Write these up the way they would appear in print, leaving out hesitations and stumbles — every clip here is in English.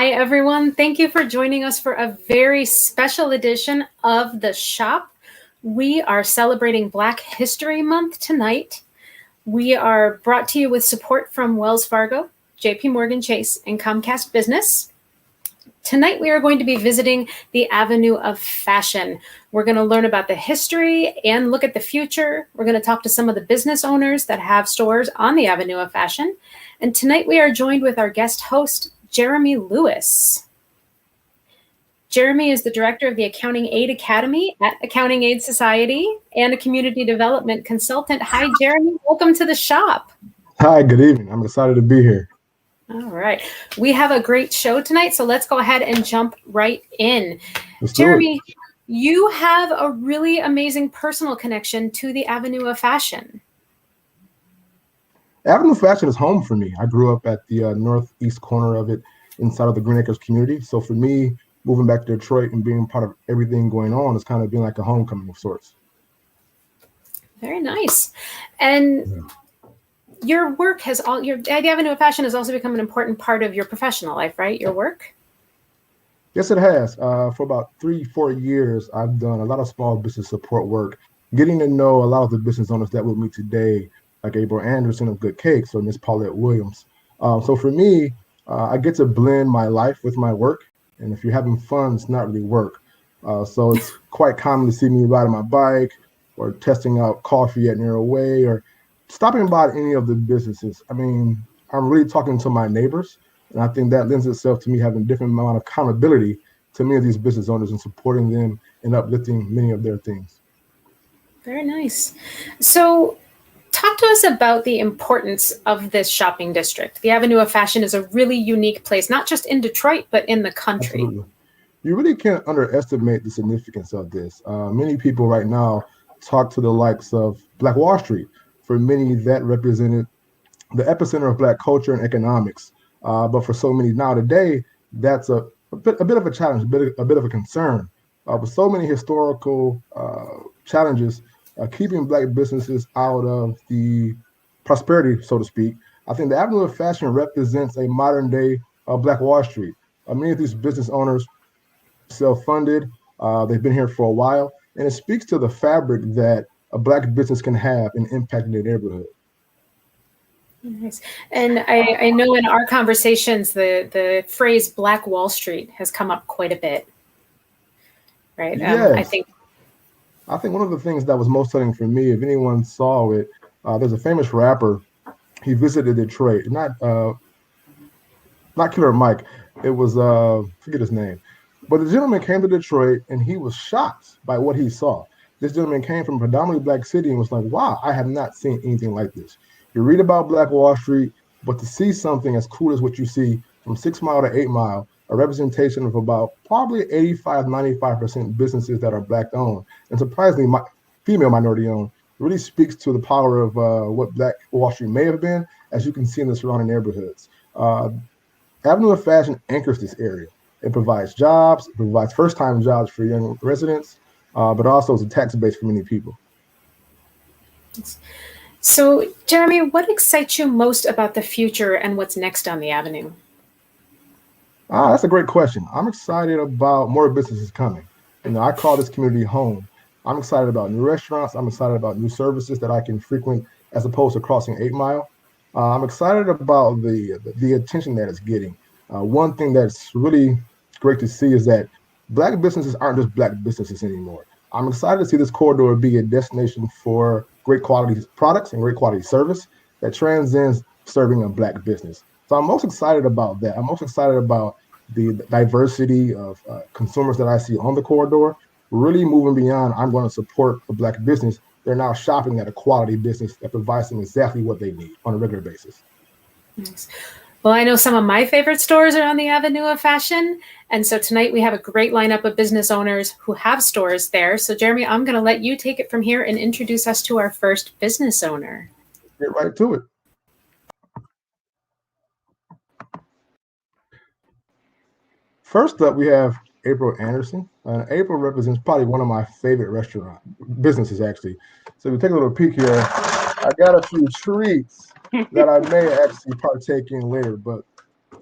Hi, everyone. Thank you for joining us for a very special edition of The Shop. We are celebrating Black History Month tonight. We are brought to you with support from Wells Fargo, JP Morgan Chase, and Comcast Business. Tonight, we are going to be visiting the Avenue of Fashion. We're going to learn about the history and look at the future. We're going to talk to some of the business owners that have stores on the Avenue of Fashion. And tonight, we are joined with our guest host, Jeremy Lewis. Jeremy is the director of the Accounting Aid Academy at Accounting Aid Society and a community development consultant. Hi, Jeremy. Welcome to the shop. Hi, good evening. I'm excited to be here. All right. We have a great show tonight, so let's go ahead and jump right in. Jeremy, you have a really amazing personal connection to the Avenue of Fashion. Avenue of Fashion is home for me. I grew up at the northeast corner of it inside of the Green Acres community. So for me, moving back to Detroit and being part of everything going on is kind of being like a homecoming of sorts. Very nice. And your work has the Avenue of Fashion has also become an important part of your professional life, right? Your work? Yes, it has. For about 3-4 years, I've done a lot of small business support work, getting to know a lot of the business owners that with me today, like April Anderson of Good Cakes or Miss Paulette Williams. So for me, I get to blend my life with my work. And if you're having fun, it's not really work. So it's quite common to see me riding my bike or testing out coffee at Narrow Way or stopping by any of the businesses. I mean, I'm really talking to my neighbors. And I think that lends itself to me having a different amount of accountability to many of these business owners and supporting them and uplifting many of their things. Very nice. So talk to us about the importance of this shopping district. The Avenue of Fashion is a really unique place, not just in Detroit, but in the country. Absolutely. You really can't underestimate the significance of this. Many people right now talk to the likes of Black Wall Street. For many, that represented the epicenter of Black culture and economics. But for so many now today, that's a bit of a challenge, a bit of a concern. With so many historical challenges, keeping Black businesses out of the prosperity, so to speak, I think the Avenue of Fashion represents a modern day Black Wall Street. Many of these business owners self-funded. They've been here for a while, and it speaks to the fabric that a Black business can have an impact in their neighborhood. Nice. And I know in our conversations, the phrase Black Wall Street has come up quite a bit, right? Yes. I think one of the things that was most telling for me, if anyone saw it, there's a famous rapper. He visited Detroit, not Killer Mike. It was forget his name, but the gentleman came to Detroit and he was shocked by what he saw. This gentleman came from a predominantly Black city and was like, "Wow, I have not seen anything like this." You read about Black Wall Street, but to see something as cool as what you see from 6 Mile to 8 Mile, a representation of about probably 85-95% businesses that are Black owned, and surprisingly, female minority owned, really speaks to the power of what Black Wall Street may have been, as you can see in the surrounding neighborhoods. Avenue of Fashion anchors this area. It provides jobs, it provides first-time jobs for young residents, but also is a tax base for many people. So, Jeremy, what excites you most about the future and what's next on the Avenue? That's a great question. I'm excited about more businesses coming. I call this community home. I'm excited about new restaurants. I'm excited about new services that I can frequent as opposed to crossing 8 Mile. I'm excited about the attention that it's getting. One thing that's really great to see is that Black businesses aren't just Black businesses anymore. I'm excited to see this corridor be a destination for great quality products and great quality service that transcends serving a Black business. So I'm most excited about that. I'm most excited about the diversity of consumers that I see on the corridor, really moving beyond, I'm going to support a Black business. They're now shopping at a quality business that provides them exactly what they need on a regular basis. Nice. Well, I know some of my favorite stores are on the Avenue of Fashion. And so tonight we have a great lineup of business owners who have stores there. So Jeremy, I'm going to let you take it from here and introduce us to our first business owner. Get right to it. First up, we have April Anderson. April represents probably one of my favorite restaurant businesses, actually. So if we take a little peek here, I got a few treats that I may actually partake in later, but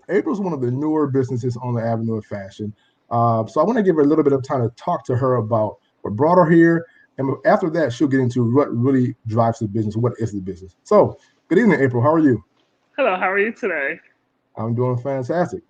April's one of the newer businesses on the Avenue of Fashion. So I want to give her a little bit of time to talk to her about what brought her here. And after that, she'll get into what really drives the business, what is the business. So good evening, April. How are you? Hello, how are you today? I'm doing fantastic.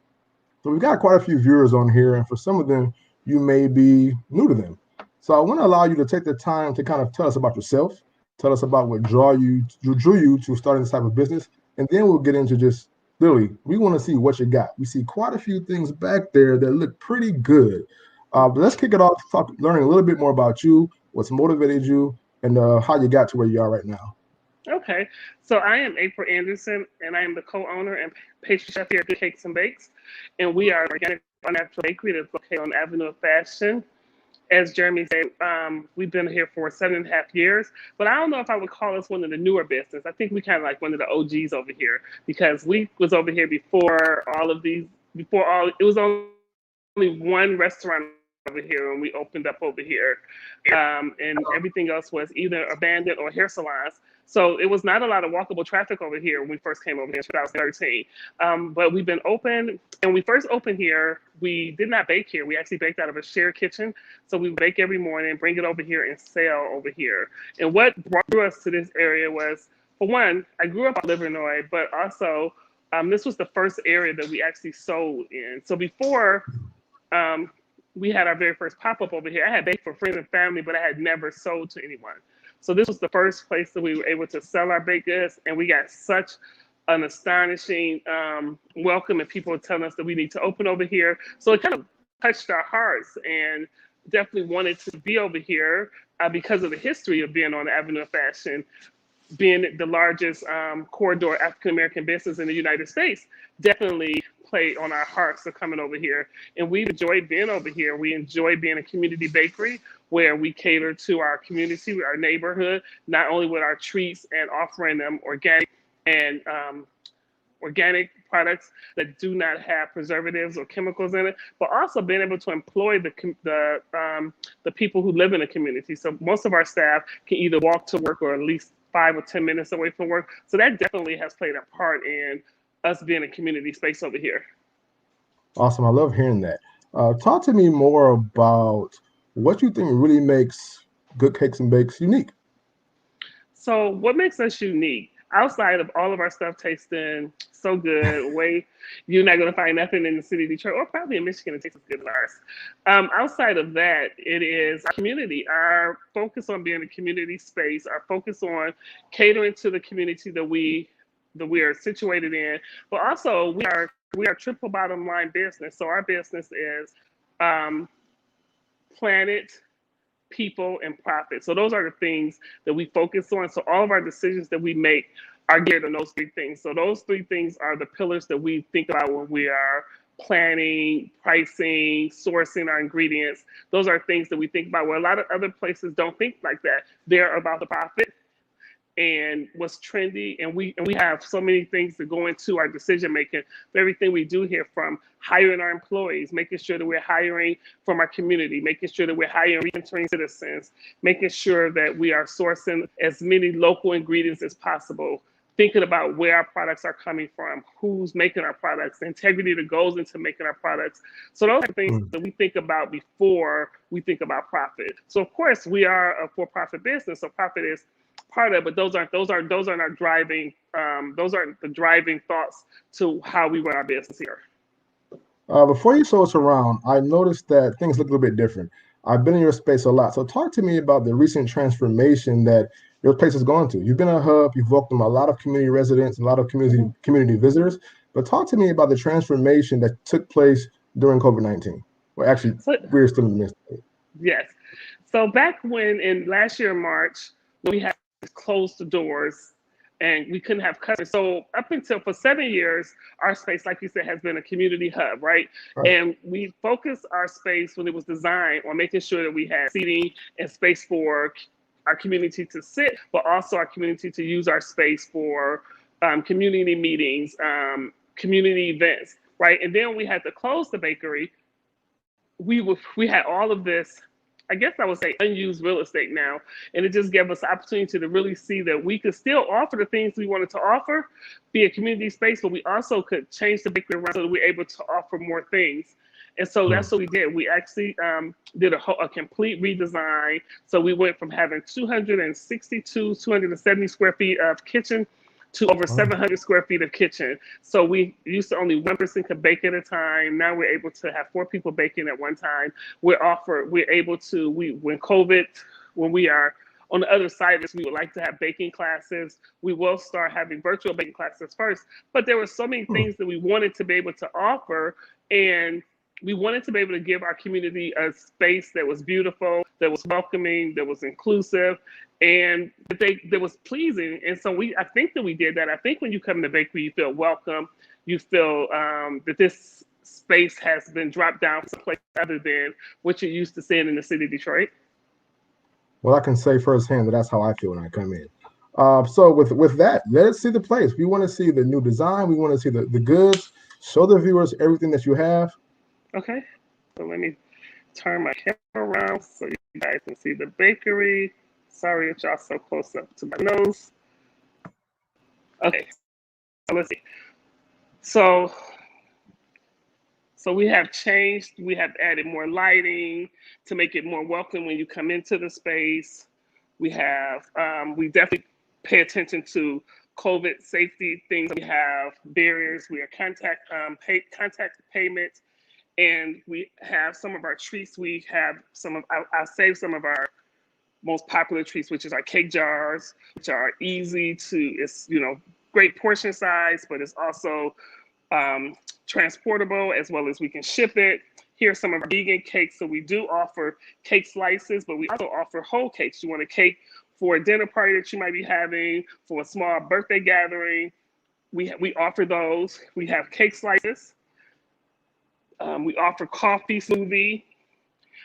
So we've got quite a few viewers on here, and for some of them, you may be new to them. So I want to allow you to take the time to kind of tell us about yourself, tell us about what drew you to starting this type of business, and then we'll get into just literally, we want to see what you got. We see quite a few things back there that look pretty good. But let's kick it off, learning a little bit more about you, what's motivated you, and how you got to where you are right now. Okay, so I am April Anderson, and I am the co-owner and pastry chef here at Good Cakes and Bakes, and we are an organic natural bakery that's located on the Avenue of Fashion. As Jeremy said, we've been here for 7.5 years, but I don't know if I would call us one of the newer business. I think we kind of like one of the OGs over here because we was over here before all of these, before all, it was only one restaurant over here when we opened up over here. And everything else was either abandoned or hair salons. So it was not a lot of walkable traffic over here when we first came over here in 2013. But we've been open, and when we first opened here, we did not bake here. We actually baked out of a shared kitchen. So we bake every morning, bring it over here, and sell over here. And what brought us to this area was, for one, I grew up in Livernois, but also this was the first area that we actually sold in. So before we had our very first pop-up over here, I had baked for friends and family, but I had never sold to anyone. So this was the first place that we were able to sell our baked goods, and we got such an astonishing welcome, and people were telling us that we need to open over here. So it kind of touched our hearts, and definitely wanted to be over here because of the history of being on the Avenue of Fashion, being the largest corridor African American business in the United States. Definitely played on our hearts of coming over here. And we've enjoyed being over here. We enjoy being a community bakery where we cater to our community, our neighborhood, not only with our treats and offering them and organic products that do not have preservatives or chemicals in it, but also being able to employ the people who live in the community. So most of our staff can either walk to work or at least 5 or 10 minutes away from work. So that definitely has played a part in us being a community space over here. Awesome. I love hearing that. Talk to me more about what you think really makes Good Cakes and Bakes unique. So what makes us unique? Outside of all of our stuff tasting so good, you're not going to find nothing in the city of Detroit or probably in Michigan that tastes as good as ours. Outside of that, it is our community, our focus on being a community space, our focus on catering to the community that we are situated in, but also we are triple bottom line business. So our business is planet, people, and profit. So those are the things that we focus on. So all of our decisions that we make are geared on those three things. So those three things are the pillars that we think about when we are planning, pricing, sourcing our ingredients. Those are things that we think about where a lot of other places don't think like that. They're about the profit and what's trendy, and we have so many things that go into our decision making for everything we do here, from hiring our employees, making sure that we're hiring from our community, making sure that we're hiring reentering citizens, making sure that we are sourcing as many local ingredients as possible, thinking about where our products are coming from, who's making our products, the integrity that goes into making our products. So those are things that we think about before we think about profit. So of course we are a for-profit business, so profit is part of it, but those aren't our driving those aren't the driving thoughts to how we run our business here. Before you show us around, I noticed that things look a little bit different. I've been in your space a lot. So talk to me about the recent transformation that your place has gone to. You've been a hub, you've welcomed a lot of community residents, a lot of community visitors, but talk to me about the transformation that took place during COVID-19. Well, actually, So, we're still in the midst of it. yes. So back when in last year in March, when we had to close the doors and we couldn't have customers. So up until for 7 years, our space, like you said, has been a community hub, right? Right. And we focused our space when it was designed on making sure that we had seating and space for our community to sit, but also our community to use our space for community meetings, community events, right? And then we had to close the bakery. We had all of this I guess I would say unused real estate now. And it just gave us the opportunity to really see that we could still offer the things we wanted to offer, be a community space, but we also could change the bakery around so that we're able to offer more things. And so that's what we did. We actually did a complete redesign. So we went from having 262, 270 square feet of kitchen to over 700 square feet of kitchen. So we used to only one person could bake at a time. Now we're able to have 4 people baking at one time. We're able to, when we are on the other side of this, we would like to have baking classes. We will start having virtual baking classes first, but there were so many things that we wanted to be able to offer, and we wanted to be able to give our community a space that was beautiful, that was welcoming, that was inclusive, and that was pleasing. And so I think that we did that. I think when you come in the bakery, you feel welcome. You feel that this space has been dropped down someplace other than what you're used to seeing in the city of Detroit. Well, I can say firsthand that that's how I feel when I come in. So with that, let's see the place. We want to see the new design. We want to see the goods. Show the viewers everything that you have. Okay, so let me turn my camera around so you guys can see the bakery. Sorry if y'all so close up to my nose. Okay, so let's see. So we have changed, we have added more lighting to make it more welcome when you come into the space. We definitely pay attention to COVID safety things. We have barriers, we are contact payments, and we have some of our treats. I'll save some of our most popular treats, which is our cake jars, which are it's great portion size, but it's also transportable, as well as we can ship it. Here's some of our vegan cakes. So we do offer cake slices, but we also offer whole cakes. You want a cake for a dinner party that you might be having, for a small birthday gathering, we offer those. We have cake slices. We offer coffee, smoothie.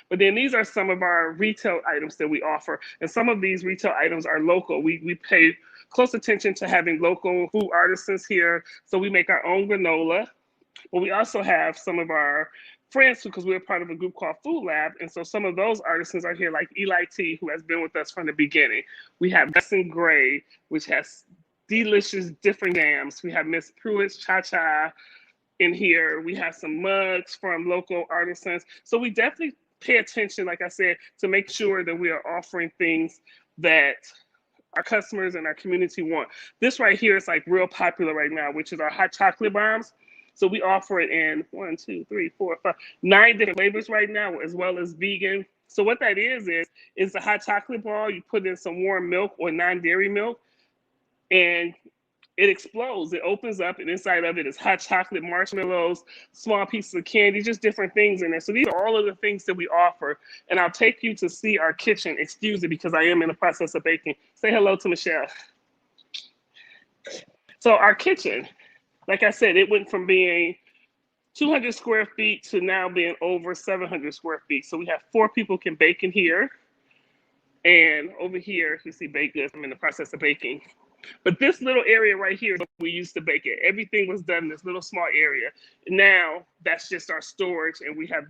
But then these are some of our retail items that we offer. And some of these retail items are local. We pay close attention to having local food artisans here. So we make our own granola. But we also have some of our friends, because we're part of a group called Food Lab. And so some of those artisans are here, like Eli T, who has been with us from the beginning. We have Dustin Gray, which has delicious different jams. We have Miss Pruitt's Cha-Cha in here. We have some mugs from local artisans. So we definitely pay attention, like I said, to make sure that we are offering things that our customers and our community want. This right here is like real popular right now, which is our hot chocolate bombs. So we offer it in 9 different flavors right now, as well as vegan. So what that is the hot chocolate ball. You put in some warm milk or non-dairy milk, and it explodes. It opens up, and inside of it is hot chocolate, marshmallows, small pieces of candy, just different things in there. So these are all of the things that we offer. And I'll take you to see our kitchen. Excuse me, because I am in the process of baking. Say hello to Michelle. So our kitchen, like I said, it went from being 200 square feet to now being over 700 square feet. So we have 4 people can bake in here. And over here, you see baked goods. I'm in the process of baking. But this little area right here is where we used to bake it. Everything was done in this little small area. Now that's just our storage, and we have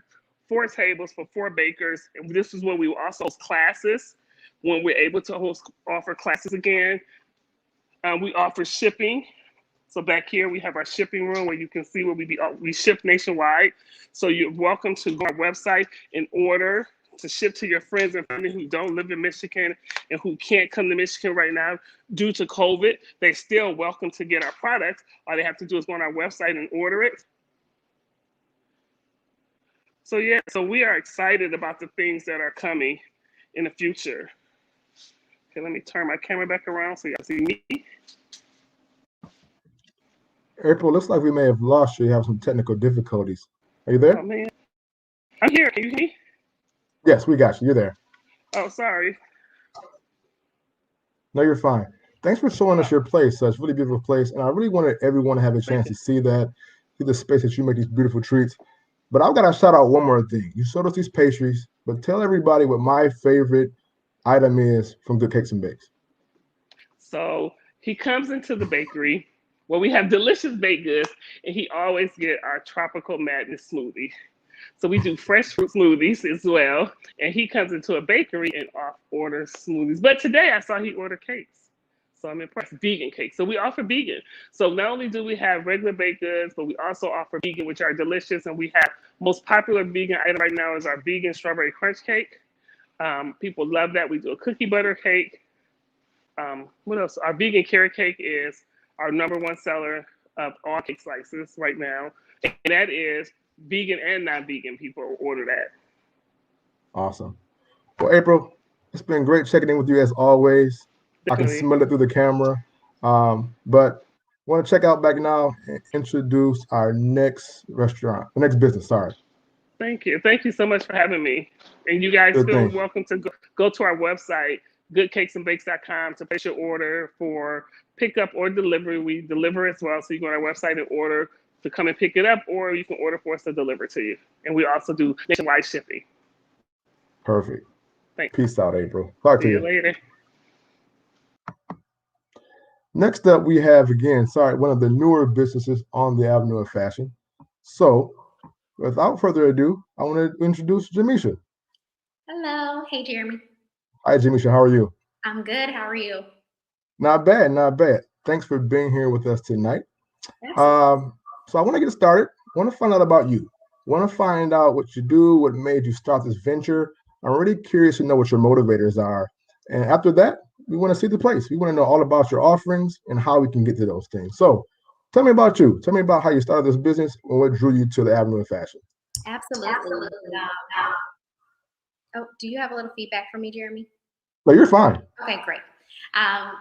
4 tables for 4 bakers. And this is where we will also host classes when we're able to offer classes again. We offer shipping. So back here we have our shipping room where you can see where we ship nationwide. So you're welcome to go on our website and order to ship to your friends and family who don't live in Michigan and who can't come to Michigan right now due to COVID. They're still welcome to get our products. All they have to do is go on our website and order it. So yeah, so we are excited about the things that are coming in the future. Okay, let me turn my camera back around so y'all see me. April, looks like we may have lost you. You have some technical difficulties. Are you there? Oh man, I'm here. Can you hear me? Yes, we got you. You're there. Oh, sorry. No, you're fine. Thanks for showing us your place. It's a really beautiful place. And I really wanted everyone to have a chance to see the space that you make these beautiful treats. But I've got to shout out one more thing. You showed us these pastries, but tell everybody what my favorite item is from Good Cakes and Bakes. So he comes into the bakery where we have delicious baked goods, and he always get our tropical madness smoothie. So we do fresh fruit smoothies as well. And he comes into a bakery and orders smoothies. But today I saw he ordered cakes. So I'm impressed. Vegan cakes. So we offer vegan. So not only do we have regular baked goods, but we also offer vegan, which are delicious. And we have most popular vegan item right now is our vegan strawberry crunch cake. People love that. We do a cookie butter cake. What else? Our vegan carrot cake is our number one seller of all cake slices right now. And that is vegan and non-vegan people order that. Awesome. Well, April, it's been great checking in with you as always. I can Definitely. smell it through the camera. But I want to check out back now and introduce our next restaurant, the next business, sorry. Thank you. Thank you so much for having me. And you guys Good feel thing. welcome to go to our website, goodcakesandbakes.com, to place your order for pickup or delivery. We deliver as well. So you go on our website and order to come and pick it up, or you can order for us to deliver to you. And we also do nationwide shipping. Perfect. Thanks. Peace out, April. Talk to See you you. later. Next up, we have, again, one of the newer businesses on the Avenue of Fashion. So without further ado, I want to introduce Jamisha. Hello. Hey, Jeremy. Hi, Jamisha. How are you? I'm good. How are you? Not bad, not bad. Thanks for being here with us tonight. Absolutely. So I want to get started. I want to find out about you. I want to find out what you do, what made you start this venture. I'm really curious to know what your motivators are. And after that, we want to see the place. We want to know all about your offerings and how we can get to those things. So tell me about you. Tell me about how you started this business and what drew you to the Avenue of Fashion. Absolutely. Oh, do you have a little feedback from me, Jeremy? No, you're fine. Okay, great. I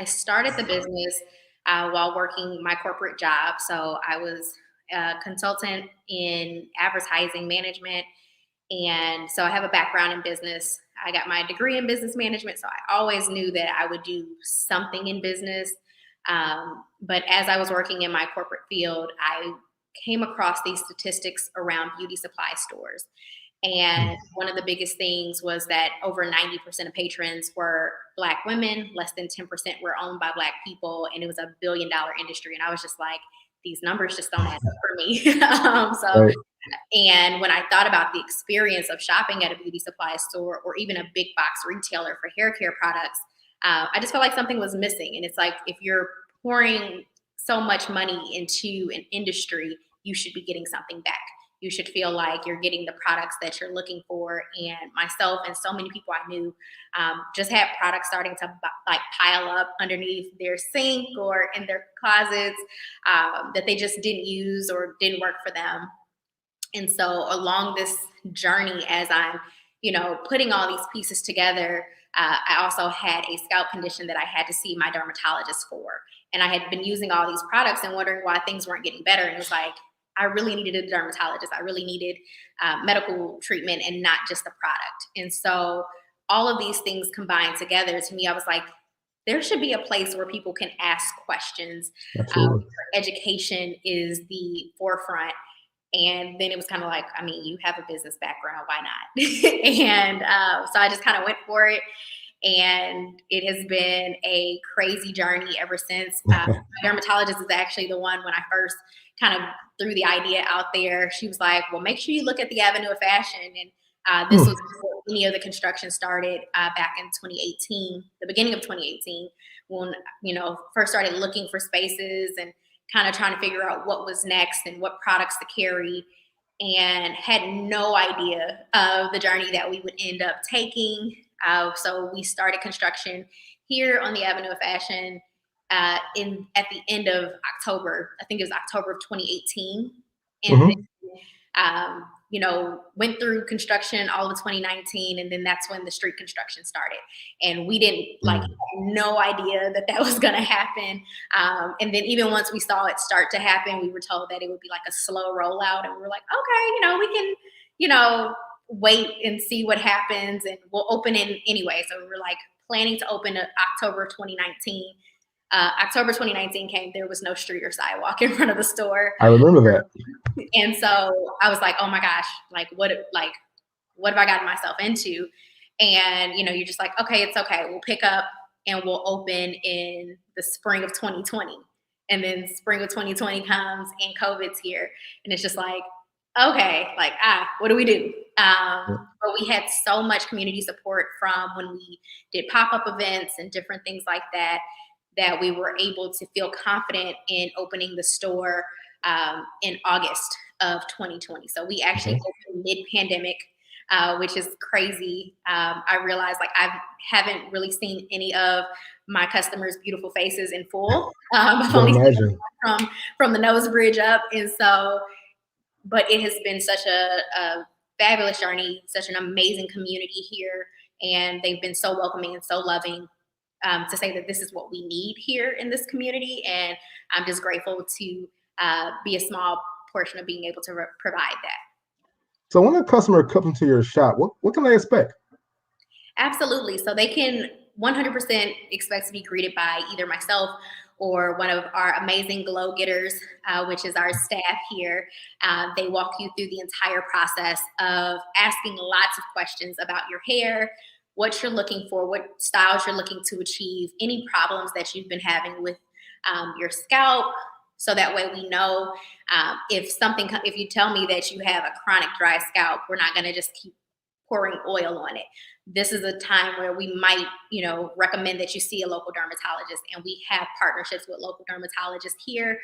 started the business while working my corporate job. So I was a consultant in advertising management. And so I have a background in business. I got my degree in business management. So I always knew that I would do something in business. But as I was working in my corporate field, I came across these statistics around beauty supply stores. And one of the biggest things was that over 90% of patrons were Black women, less than 10% were owned by Black people, and it was $1 billion industry. And I was just like, these numbers just don't add up for me. Right. And when I thought about the experience of shopping at a beauty supply store or even a big box retailer for hair care products, I just felt like something was missing. And it's like, if you're pouring so much money into an industry, you should be getting something back. You should feel like you're getting the products that you're looking for. And myself and so many people I knew just had products starting to like pile up underneath their sink or in their closets that they just didn't use or didn't work for them. And so along this journey, as I'm, putting all these pieces together, I also had a scalp condition that I had to see my dermatologist for. And I had been using all these products and wondering why things weren't getting better. And it was like, I really needed a dermatologist. I really needed medical treatment and not just the product. And so all of these things combined together, to me, I was like, there should be a place where people can ask questions. Education is the forefront. And then it was kind of like, I mean, you have a business background, why not? And so I just kind of went for it. And it has been a crazy journey ever since. My dermatologist is actually the one when I first kind of threw the idea out there. She was like, well, make sure you look at the Avenue of Fashion. And this was before any of the construction started back in 2018, the beginning of 2018, when, first started looking for spaces and kind of trying to figure out what was next and what products to carry, and had no idea of the journey that we would end up taking. So we started construction here on the Avenue of Fashion at the end of October. I think it was October of 2018. And then, went through construction all of 2019. And then that's when the street construction started. And we didn't had no idea that was going to happen. And then even once we saw it start to happen, we were told that it would be like a slow rollout. And we were like, okay, we can, wait and see what happens, and we'll open it anyway. So we were like planning to open October 2019. October 2019 came, there was no street or sidewalk in front of the store. I remember that. And so I was like, oh my gosh, what have I gotten myself into? And, you're just like, okay, it's okay. We'll pick up and we'll open in the spring of 2020. And then spring of 2020 comes and COVID's here. And it's just like, okay, like, what do we do? But we had so much community support from when we did pop-up events and different things like that, that we were able to feel confident in opening the store in August of 2020. So we actually opened mid-pandemic, which is crazy. I realized like I haven't really seen any of my customers' beautiful faces in full. I've only seen from the nose bridge up. And so, but it has been such a fabulous journey, such an amazing community here. And they've been so welcoming and so loving to say that this is what we need here in this community. And I'm just grateful to be a small portion of being able to provide that. So when a customer comes into your shop, what can they expect? Absolutely. So they can 100% expect to be greeted by either myself or one of our amazing glow getters, which is our staff here. They walk you through the entire process of asking lots of questions about your hair, what you're looking for, what styles you're looking to achieve, any problems that you've been having with your scalp. So that way we know if you tell me that you have a chronic dry scalp, we're not going to just keep pouring oil on it. This is a time where we might, recommend that you see a local dermatologist, and we have partnerships with local dermatologists here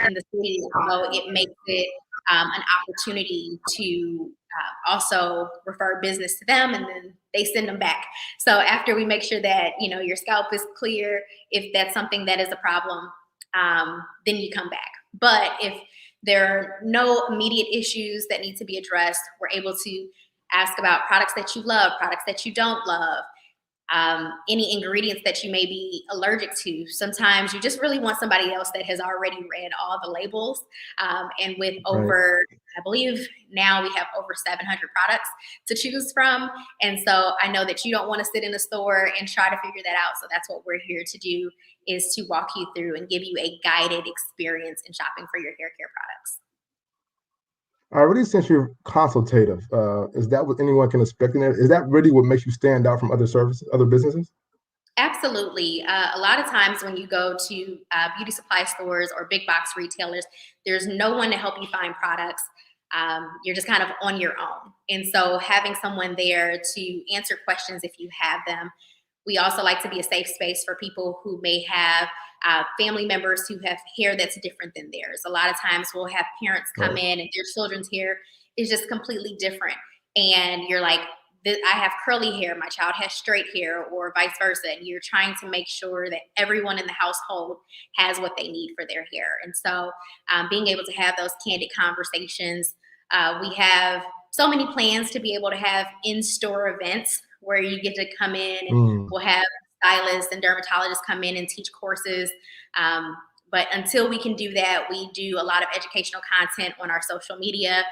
in the city. So it makes it an opportunity to also refer business to them, and then they send them back. So after we make sure that, your scalp is clear, if that's something that is a problem, then you come back. But if there are no immediate issues that need to be addressed, we're able to ask about products that you love, products that you don't love, any ingredients that you may be allergic to. Sometimes you just really want somebody else that has already read all the labels. And with over, I believe now we have over 700 products to choose from. And so I know that you don't want to sit in the store and try to figure that out. So that's what we're here to do, is to walk you through and give you a guided experience in shopping for your hair care products. I already, since you're consultative, is that what anyone can expect in there? Is that really what makes you stand out from other services, other businesses? Absolutely. A lot of times when you go to beauty supply stores or big box retailers, there's no one to help you find products. You're just kind of on your own. And so having someone there to answer questions if you have them. We also like to be a safe space for people who may have family members who have hair that's different than theirs. A lot of times we'll have parents come in and their children's hair is just completely different. And you're like, I have curly hair, my child has straight hair, or vice versa. And you're trying to make sure that everyone in the household has what they need for their hair. And so being able to have those candid conversations, we have so many plans to be able to have in-store events where you get to come in and we'll have stylists and dermatologists come in and teach courses. But until we can do that, we do a lot of educational content on our social media,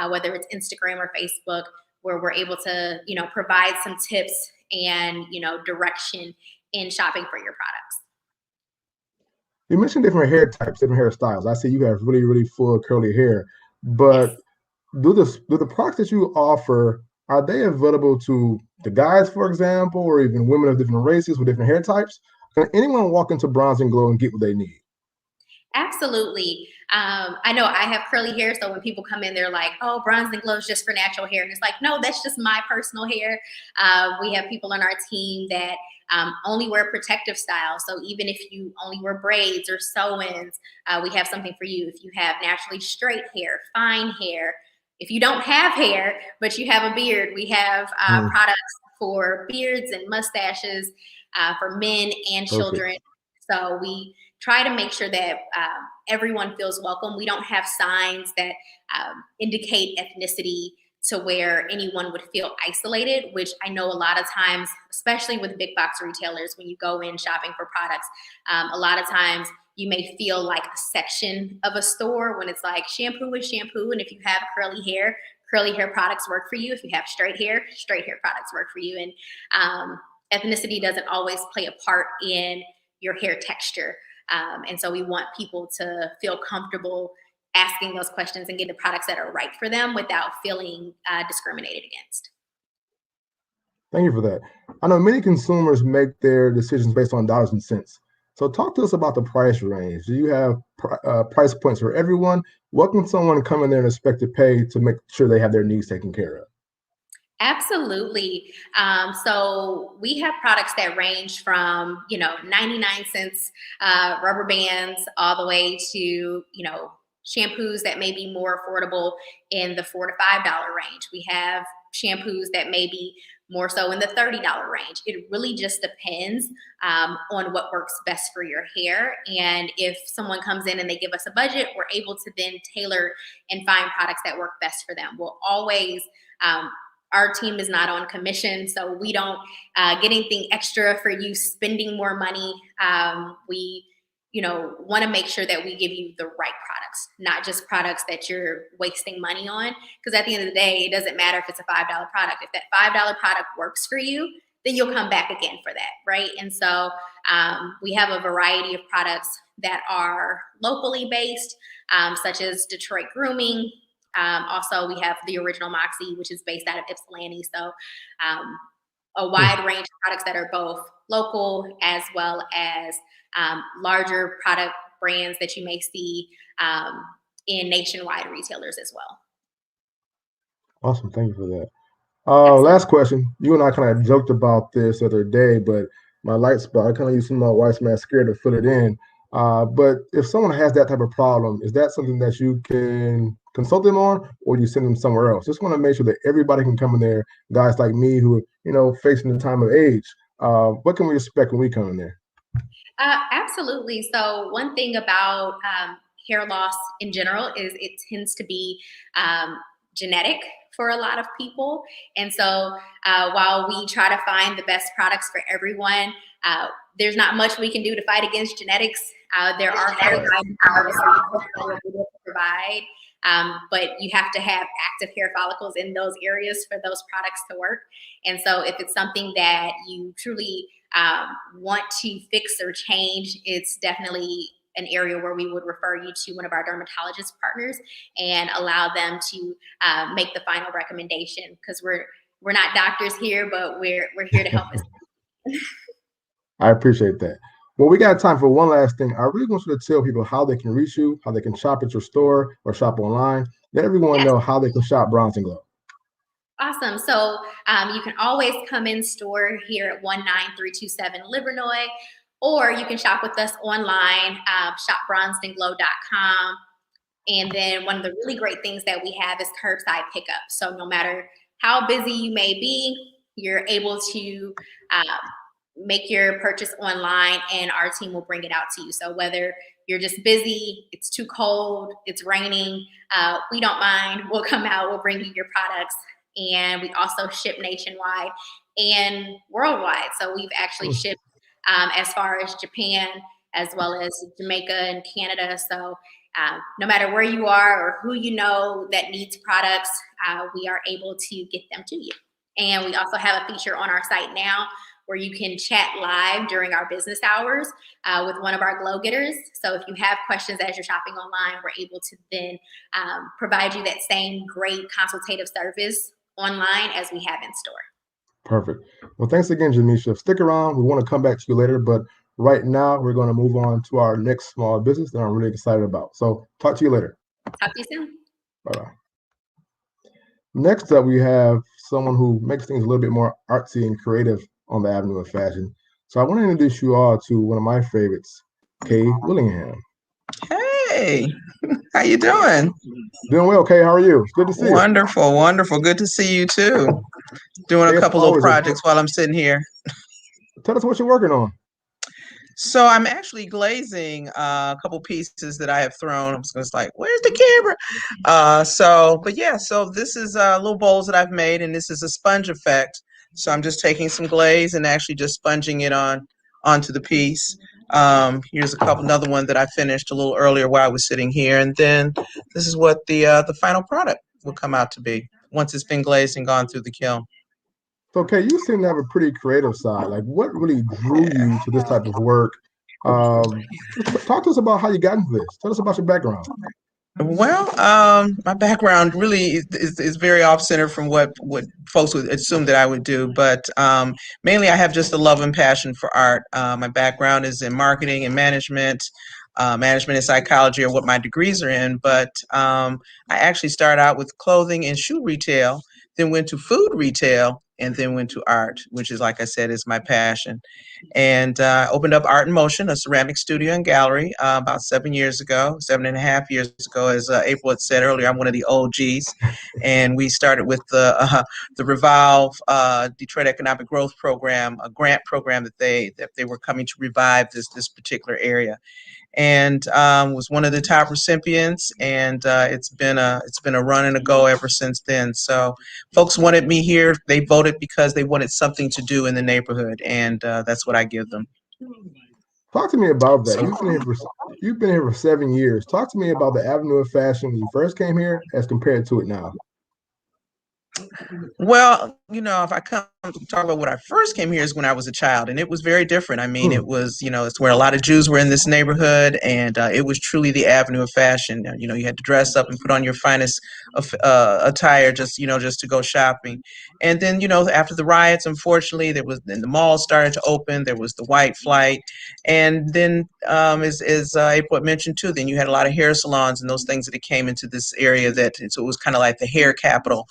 whether it's Instagram or Facebook, where we're able to, provide some tips and, direction in shopping for your products. You mentioned different hair types, different hairstyles. I see you have really, really full curly hair, but yes. Do the products that you offer, are they available to the guys, for example, or even women of different races with different hair types? Can anyone walk into Bronze and Glow and get what they need? Absolutely. I know I have curly hair, so when people come in, they're like, oh, Bronze and Glow is just for natural hair. And it's like, no, that's just my personal hair. We have people on our team that only wear protective styles. So even if you only wear braids or sew-ins, we have something for you. If you have naturally straight hair, fine hair, if you don't have hair, but you have a beard, we have products for beards and mustaches for men and children. So we try to make sure that everyone feels welcome. We don't have signs that indicate ethnicity to where anyone would feel isolated, which I know a lot of times, especially with big box retailers, when you go in shopping for products, a lot of times you may feel like a section of a store when it's like shampoo is shampoo. And if you have curly hair products work for you. If you have straight hair products work for you. And ethnicity doesn't always play a part in your hair texture. And so we want people to feel comfortable asking those questions and get the products that are right for them without feeling discriminated against. Thank you for that. I know many consumers make their decisions based on dollars and cents. So talk to us about the price range. Do you have price points for everyone? What can someone come in there and expect to pay to make sure they have their needs taken care of? Absolutely. So we have products that range from, 99 cents rubber bands all the way to, shampoos that may be more affordable in the $4 to $5 range. We have shampoos that may be more so in the $30 range. It really just depends on what works best for your hair. And if someone comes in and they give us a budget, we're able to then tailor and find products that work best for them. We'll always our team is not on commission, so we don't get anything extra for you spending more money. We, want to make sure that we give you the right products, not just products that you're wasting money on. Because at the end of the day, it doesn't matter if it's a $5 product. If that $5 product works for you, then you'll come back again for that, right? And so we have a variety of products that are locally based, such as Detroit Grooming. Also, we have the original Moxie, which is based out of Ypsilanti. So a wide range of products that are both local as well as larger product brands that you may see in nationwide retailers as well. Awesome. Thank you for that. Last question. You and I kind of joked about this the other day, but my light spot, I kind of use some of my wife's mascara to fill it in. But if someone has that type of problem, is that something that you can consult them on, or do you send them somewhere else? Just want to make sure that everybody can come in there, guys like me who are, facing the time of age. What can we expect when we come in there? Absolutely. So one thing about hair loss in general is it tends to be genetic for a lot of people. And so while we try to find the best products for everyone, there's not much we can do to fight against genetics. There are hair guidance to provide, but you have to have active hair follicles in those areas for those products to work. And so if it's something that you truly want to fix or change, it's definitely an area where we would refer you to one of our dermatologist partners and allow them to make the final recommendation, because we're not doctors here, but we're here to help us. I appreciate that. Well, we got time for one last thing. I really want you to tell people how they can reach you, how they can shop at your store or shop online. Let everyone know how they can shop Bronze and Glow. Awesome. So you can always come in store here at 19327 Livernois, or you can shop with us online, shopbronzedandglow.com. And then one of the really great things that we have is curbside pickup. So no matter how busy you may be, you're able to make your purchase online and our team will bring it out to you. So whether you're just busy, it's too cold, it's raining, we don't mind. We'll come out, we'll bring you your products. And we also ship nationwide and worldwide. So we've actually shipped as far as Japan, as well as Jamaica and Canada. So no matter where you are or who you know that needs products, we are able to get them to you. And we also have a feature on our site now where you can chat live during our business hours with one of our glow getters. So if you have questions as you're shopping online, we're able to then provide you that same great consultative service online as we have in store. Perfect. Well, thanks again, Jamisha. Stick around. We want to come back to you later, but right now we're going to move on to our next small business that I'm really excited about. So talk to you later. Talk to you soon. Bye-bye. Next up, we have someone who makes things a little bit more artsy and creative on the avenue of fashion. So I want to introduce you all to one of my favorites, Kay Willingham. Hey, how you doing? Doing well, Kay. How are you? It's good to see you. Wonderful, wonderful. Good to see you too. Doing a couple of projects while I'm sitting here. Tell us what you're working on. So I'm actually glazing a couple pieces that I have thrown. I'm just like, where's the camera? So this is little bowls that I've made, and this is a sponge effect. So I'm just taking some glaze and actually just sponging it onto the piece. Here's another one that I finished a little earlier while I was sitting here, and then this is what the final product will come out to be once it's been glazed and gone through the kiln. So, Kay, you seem to have a pretty creative side. Like, what really drew you to this type of work? Talk to us about how you got into this. Tell us about your background. Well, my background really is very off center from what folks would assume that I would do, but mainly I have just a love and passion for art. My background is in marketing and management. Management and psychology are what my degrees are in, but I actually started out with clothing and shoe retail, then went to food retail, and then went to art, which is, like I said, is my passion. And opened up Art in Motion, a ceramic studio and gallery, about 7 years ago, 7.5 years ago. As April had said earlier, I'm one of the OGs, and we started with the Revolve Detroit Economic Growth Program, a grant program that they were coming to revive this particular area, and was one of the top recipients. And it's been a run and a go ever since then. So folks wanted me here. They voted because they wanted something to do in the neighborhood, and that's what I give them. Talk to me about that. So You've been here for 7 years. Talk to me about the avenue of fashion when you first came here as compared to it now. well, if I come to talk about when I first came here is when I was a child, and it was very different. I mean, Hmm. it was, it's where a lot of Jews were in this neighborhood, and it was truly the avenue of fashion. You had to dress up and put on your finest attire just to go shopping. And then, after the riots, unfortunately, then the malls started to open. There was the white flight, and then, as April had mentioned too, then you had a lot of hair salons and those things that came into this area. So it was kind of like the hair capital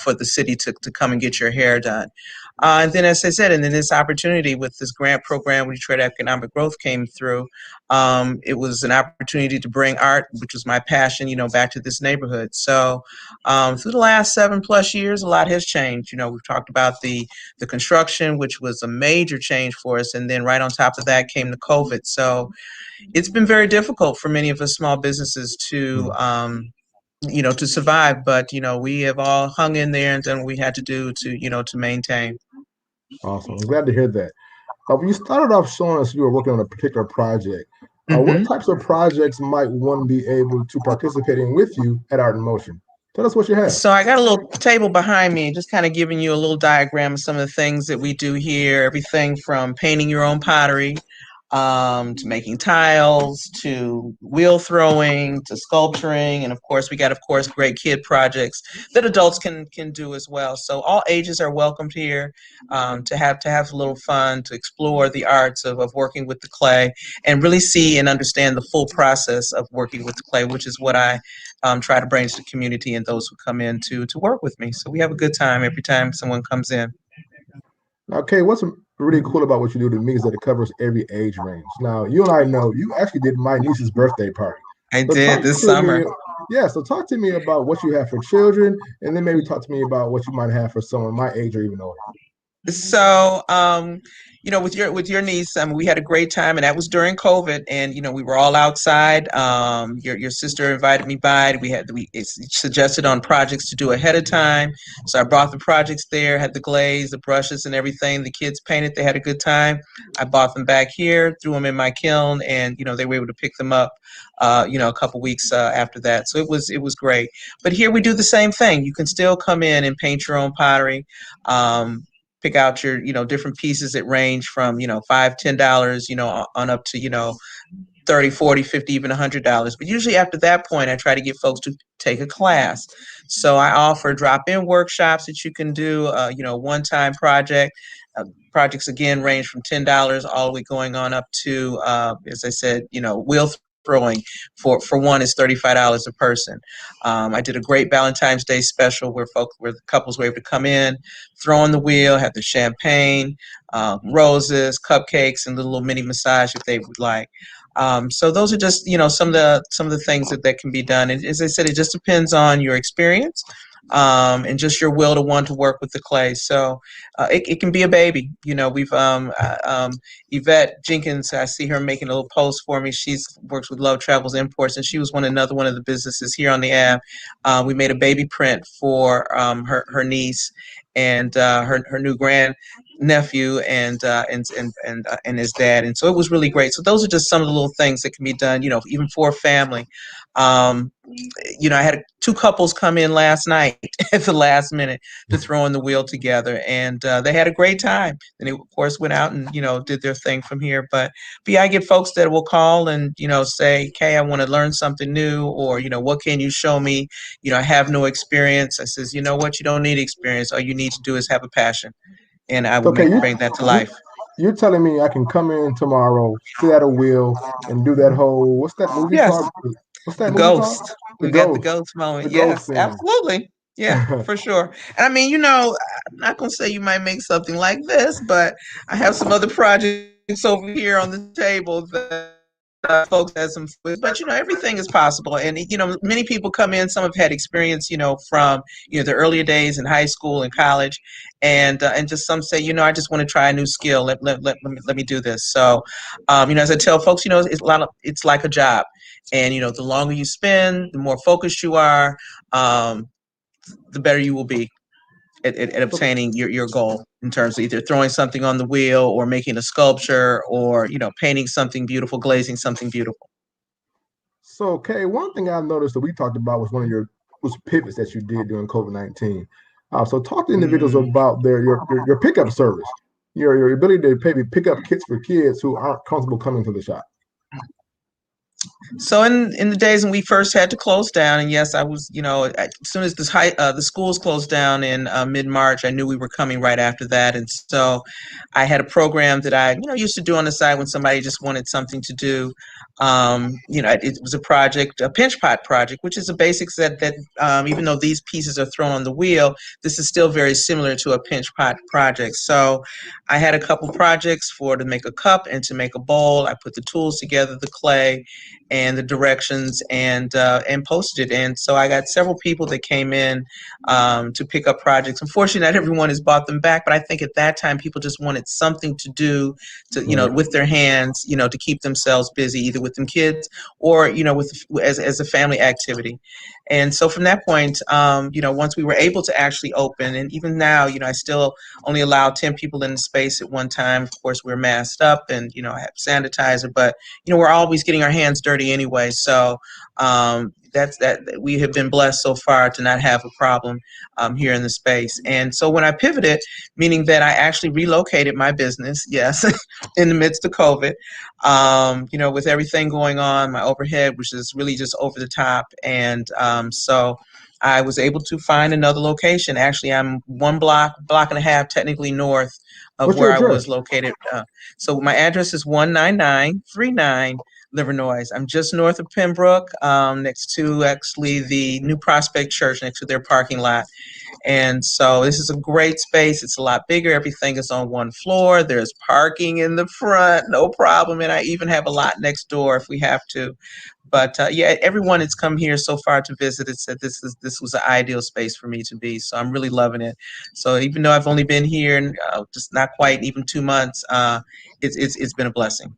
for the city to come and get your hair done. And then, as I said, and then this opportunity with this grant program with Detroit Economic Growth came through. It was an opportunity to bring art, which was my passion, back to this neighborhood. So through the last 7+ years, a lot has changed. We've talked about the construction, which was a major change for us, and then right on top of that came the COVID. So it's been very difficult for many of us small businesses to Hmm. to survive. But we have all hung in there and done what we had to do to maintain. Awesome. I'm glad to hear that. When you started off showing us you were working on a particular project, what Hmm. types of projects might one be able to participate in with you at Art in Motion? Tell us what you have. So I got a little table behind me, just kind of giving you a little diagram of some of the things that we do here. Everything from painting your own pottery, to making tiles, to wheel throwing, to sculpturing, and of course we got, of course, great kid projects that adults can do as well. So all ages are welcomed here, to have a little fun, to explore the arts of working with the clay, and really see and understand the full process of working with the clay, which is what I try to bring to the community and those who come in to work with me. So we have a good time every time someone comes in. Okay, what's really cool about what you do to me is that it covers every age range. Now, you and I know you actually did my niece's birthday party. I So did talk this to summer. me, yeah, so talk to me about what you have for children, and then maybe talk to me about what you might have for someone my age or even older. So, with your niece, we had a great time, and that was during COVID, and we were all outside. Your sister invited me by. We suggested on projects to do ahead of time, so I brought the projects there, had the glaze, the brushes, and everything. The kids painted. They had a good time. I bought them back here, threw them in my kiln, and they were able to pick them up. A couple weeks after that, so it was great. But here we do the same thing. You can still come in and paint your own pottery. Um, Pick out your different pieces that range from $5, $10, on up to 30, 40, 50, even $100. But usually after that point, I try to get folks to take a class. So I offer drop-in workshops that you can do, one-time projects again range from $10 all the way going on up to, as I said, wheel throwing for one is $35 a person. I did a great Valentine's Day special where the couples were able to come in, throw on the wheel, have the champagne, roses, cupcakes, and little mini massage if they would like. So those are just some of the things that can be done. And as I said, it just depends on your experience, and just your will to want to work with the clay. So it can be a baby. We've Yvette Jenkins. I see her making a little post for me. She's works with Love Travels Imports, and she was another one of the businesses here on the app. We made a baby print for her niece and her new nephew and his dad, and so it was really great. So those are just some of the little things that can be done, even for a family. Um, I had two couples come in last night at the last minute to throw in the wheel together, and they had a great time. And they, of course, went out and did their thing from here. But yeah, I get folks that will call and say, "Hey, I want to learn something new," or "What can you show me? I have no experience." I says, "You know what? You don't need experience. All you need to do is have a passion, and I will Okay, bring that to life." you're telling me I can come in tomorrow, sit at a wheel, and do that whole, what's that movie Yes, called? What's that the movie called? ghost. The We got the Ghost. ghost moment. The Ghost Yes, thing. absolutely. Yeah, for sure. And I mean, I'm not gonna say you might make something like this, but I have some other projects over here on the table that folks had some with. But everything is possible. And many people come in. Some have had experience, from the earlier days in high school and college, and just some say, I just want to try a new skill. Let me do this. So, as I tell folks, it's like a job, and the longer you spend, the more focused you are, the better you will be at So, obtaining your goal in terms of either throwing something on the wheel or making a sculpture or painting something beautiful, glazing something beautiful. so Kay, one thing I noticed that we talked about was one of your was pivots that you did during COVID-19. So talk to individuals Mm. about your pickup service, your ability to maybe pick up kits for kids who aren't comfortable coming to the shop. So in the days when we first had to close down, and yes, I was, as soon as the schools closed down in mid-March, I knew we were coming right after that, and so I had a program that I, used to do on the side when somebody just wanted something to do. It was a project, a pinch pot project, which is a basics that even though these pieces are thrown on the wheel, this is still very similar to a pinch pot project. So I had a couple projects to make a cup and to make a bowl. I put the tools together, the clay and the directions, and posted it. And so I got several people that came in to pick up projects. Unfortunately, not everyone has bought them back, but I think at that time people just wanted something to do Right. with their hands, to keep themselves busy, either with them kids or as a family activity. And so from that point, once we were able to actually open, and even now, I still only allow 10 people in the space at one time. Of course, we're masked up and I have sanitizer, but we're always getting our hands dirty anyway. So that's that. We have been blessed so far to not have a problem here in the space. And so when I pivoted, meaning that I actually relocated my business, yes, in the midst of COVID, with everything going on, my overhead was just really just over the top. And so I was able to find another location. Actually, I'm one block and a half technically north of What's your where I was address? located. So my address is 19939 Livernois. I'm just north of Pembroke, next to actually the New Prospect Church, next to their parking lot. And so this is a great space. It's a lot bigger. Everything is on one floor. There's parking in the front, no problem. And I even have a lot next door if we have to. But yeah, everyone that's come here so far to visit has said this was an ideal space for me to be. So I'm really loving it. So even though I've only been here and just not quite even 2 months, it's been a blessing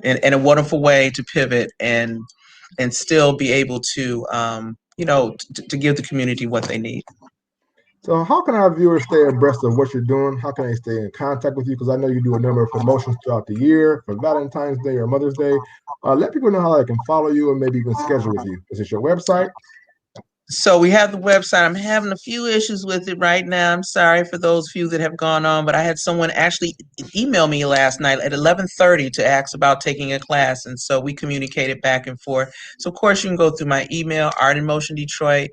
and a wonderful way to pivot and still be able to to give the community what they need. So how can our viewers stay abreast of what you're doing? How can they stay in contact with you? Because I know you do a number of promotions throughout the year for Valentine's Day or Mother's Day. Let people know how they can follow you and maybe even schedule with you. Is it your website? So we have the website. I'm having a few issues with it right now. I'm sorry for those few that have gone on, but I had someone actually email me last night at 11:30 to ask about taking a class, and so we communicated back and forth. So of course you can go through my email, artinmotiondetroit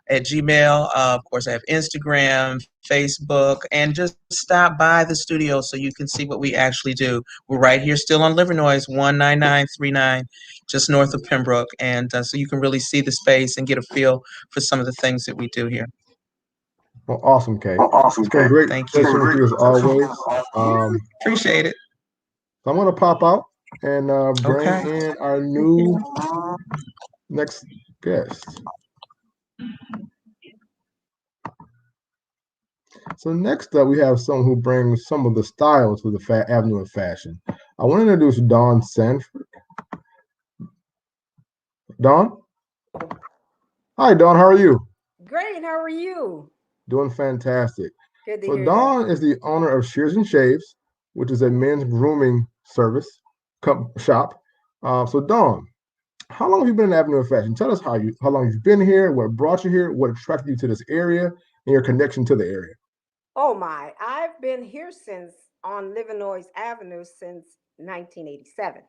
at Gmail. Of course I have Instagram, Facebook, and just stop by the studio so you can see what we actually do. We're right here still on Livernois, 19939, just north of Pembroke, and so you can really see the space and get a feel for some of the things that we do here. Well, awesome, Kay. It's been great Thank you. session with you as always. Appreciate it. So I'm going to pop out and bring Okay. in our new next guest. So next up, we have someone who brings some of the style to the avenue of fashion. I want to introduce Dawn Sanford. Dawn? Hi, Dawn. How are you? Great. How are you? Doing fantastic. Good to So hear that. Dawn is the owner of Shears and Shaves, which is a men's grooming service shop. So Dawn, how long have you been in the Avenue of Fashion? Tell us how long you've been here, what brought you here, what attracted you to this area, and your connection to the area. Oh my, I've been here since on Livernois Avenue since 1987.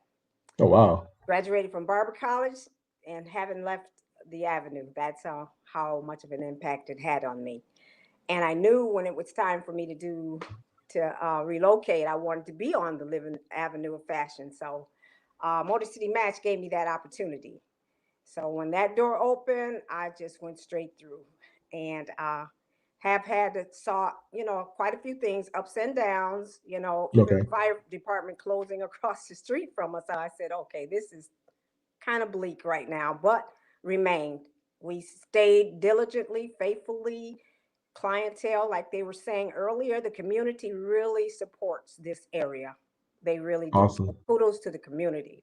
Oh wow. Graduated from Barber College and haven't left the avenue. That's how much of an impact it had on me. And I knew when it was time for me to relocate, I wanted to be on the Living Avenue of Fashion. So Motor City Match gave me that opportunity. So when that door opened, I just went straight through, and have had to saw quite a few things, ups and downs. Even Okay. the fire department closing across the street from us. So I said, okay, this is kind of bleak right now, but remained. We stayed diligently, faithfully. Clientele, like they were saying earlier, the community really supports this area. They really do. Awesome. Kudos to the community.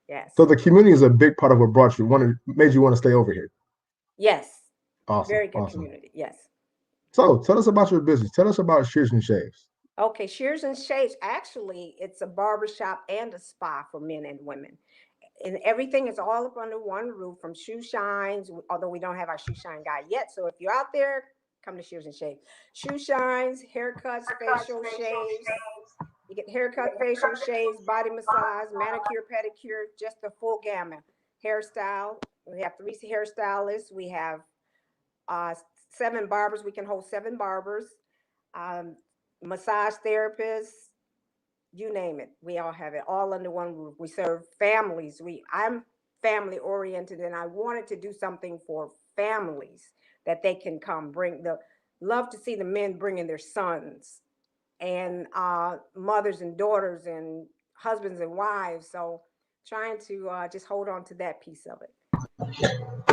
Yes. So the community is a big part of what made you want to stay over here. Yes. Awesome. Very good Awesome. community. Yes. So tell us about your business. Tell us about Shears and Shaves. Okay, Shears and Shaves, actually, it's a barbershop and a spa for men and women. And everything is all up under one roof, from shoe shines, although we don't have our shoe shine guy yet. So if you're out there, come to Shears and Shaves. Shoe shines, haircuts, facial shaves. You get haircut, facial shaves, body massage, manicure, pedicure, just the full gamut. Hairstyle. We have 3 hairstylists. We have 7 barbers. We can hold 7 barbers. Um, Massage therapists, you name it. We all have it all under one roof. We serve families. I'm family oriented, and I wanted to do something for families that they can come love to see the men bringing their sons, and mothers and daughters and husbands and wives. So trying to just hold on to that piece of it.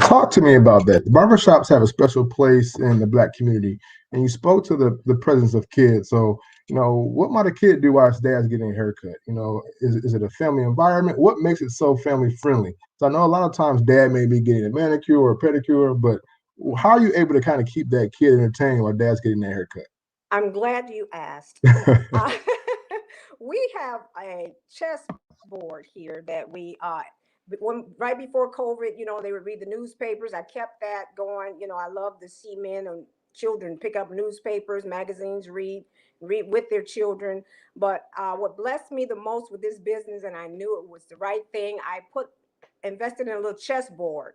Talk to me about that. The barbershops have a special place in the Black community, and you spoke to the presence of kids. So, what might a kid do while his dad's getting a haircut? Is it a family environment? What makes it so family friendly? So I know a lot of times dad may be getting a manicure or a pedicure, but how are you able to kind of keep that kid entertained while dad's getting that haircut? I'm glad you asked. We have a chess board here that right before COVID, they would read the newspapers. I kept that going. I love to see men and children pick up newspapers, magazines, read with their children. But what blessed me the most with this business, and I knew it was the right thing, invested in a little chess board.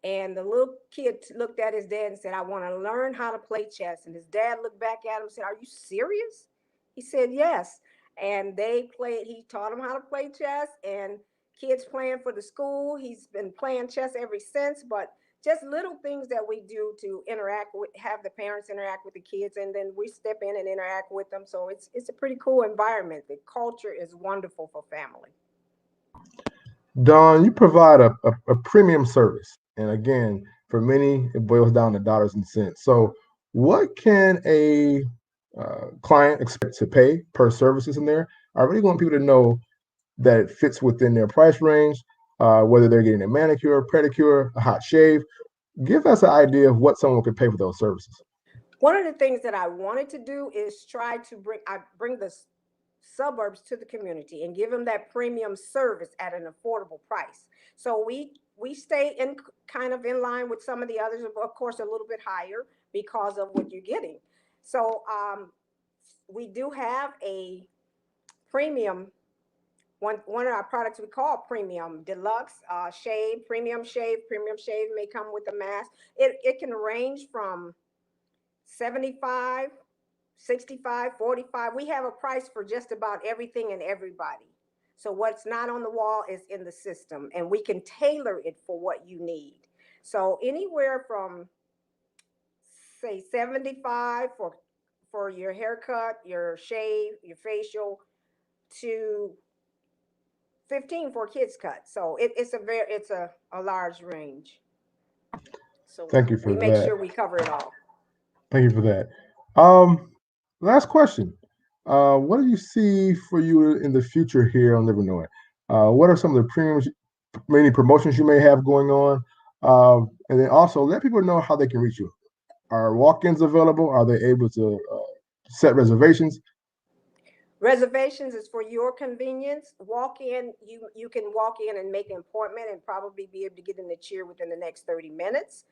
And the little kid looked at his dad and said, I want to learn how to play chess. And his dad looked back at him and said, are you serious? He said, yes. And he taught him how to play chess, and kids playing for the school. He's been playing chess ever since, but just little things that we do to have the parents interact with the kids, and then we step in and interact with them. So it's a pretty cool environment. The culture is wonderful for family. Dawn, you provide a premium service. And again, for many, it boils down to dollars and cents. So, what can a client expect to pay per services in there? I really want people to know that it fits within their price range, whether they're getting a manicure, pedicure, a hot shave. Give us an idea of what someone could pay for those services. One of the things that I wanted to do is try to bring the suburbs to the community and give them that premium service at an affordable price. So we stay in kind of in line with some of the others, of course, a little bit higher because of what you're getting. So we do have a premium. One of our products we call premium deluxe shave. Premium shave may come with a mask. It can range from 75, 65, 45. We have a price for just about everything and everybody. So what's not on the wall is in the system, and we can tailor it for what you need. So anywhere from, say, 75 for your haircut, your shave, your facial, to 15 for a kids cut. So it's a large range. So Thank you for we make that. sure we cover it all. Thank you for that. Last question. What do you see for you in the future here on Livernois? What are some of the many promotions you may have going on? And then also let people know how they can reach you. Are walk-ins available? Are they able to set reservations? Reservations is for your convenience. Walk in, you can walk in and make an appointment and probably be able to get in the chair within the next 30 minutes.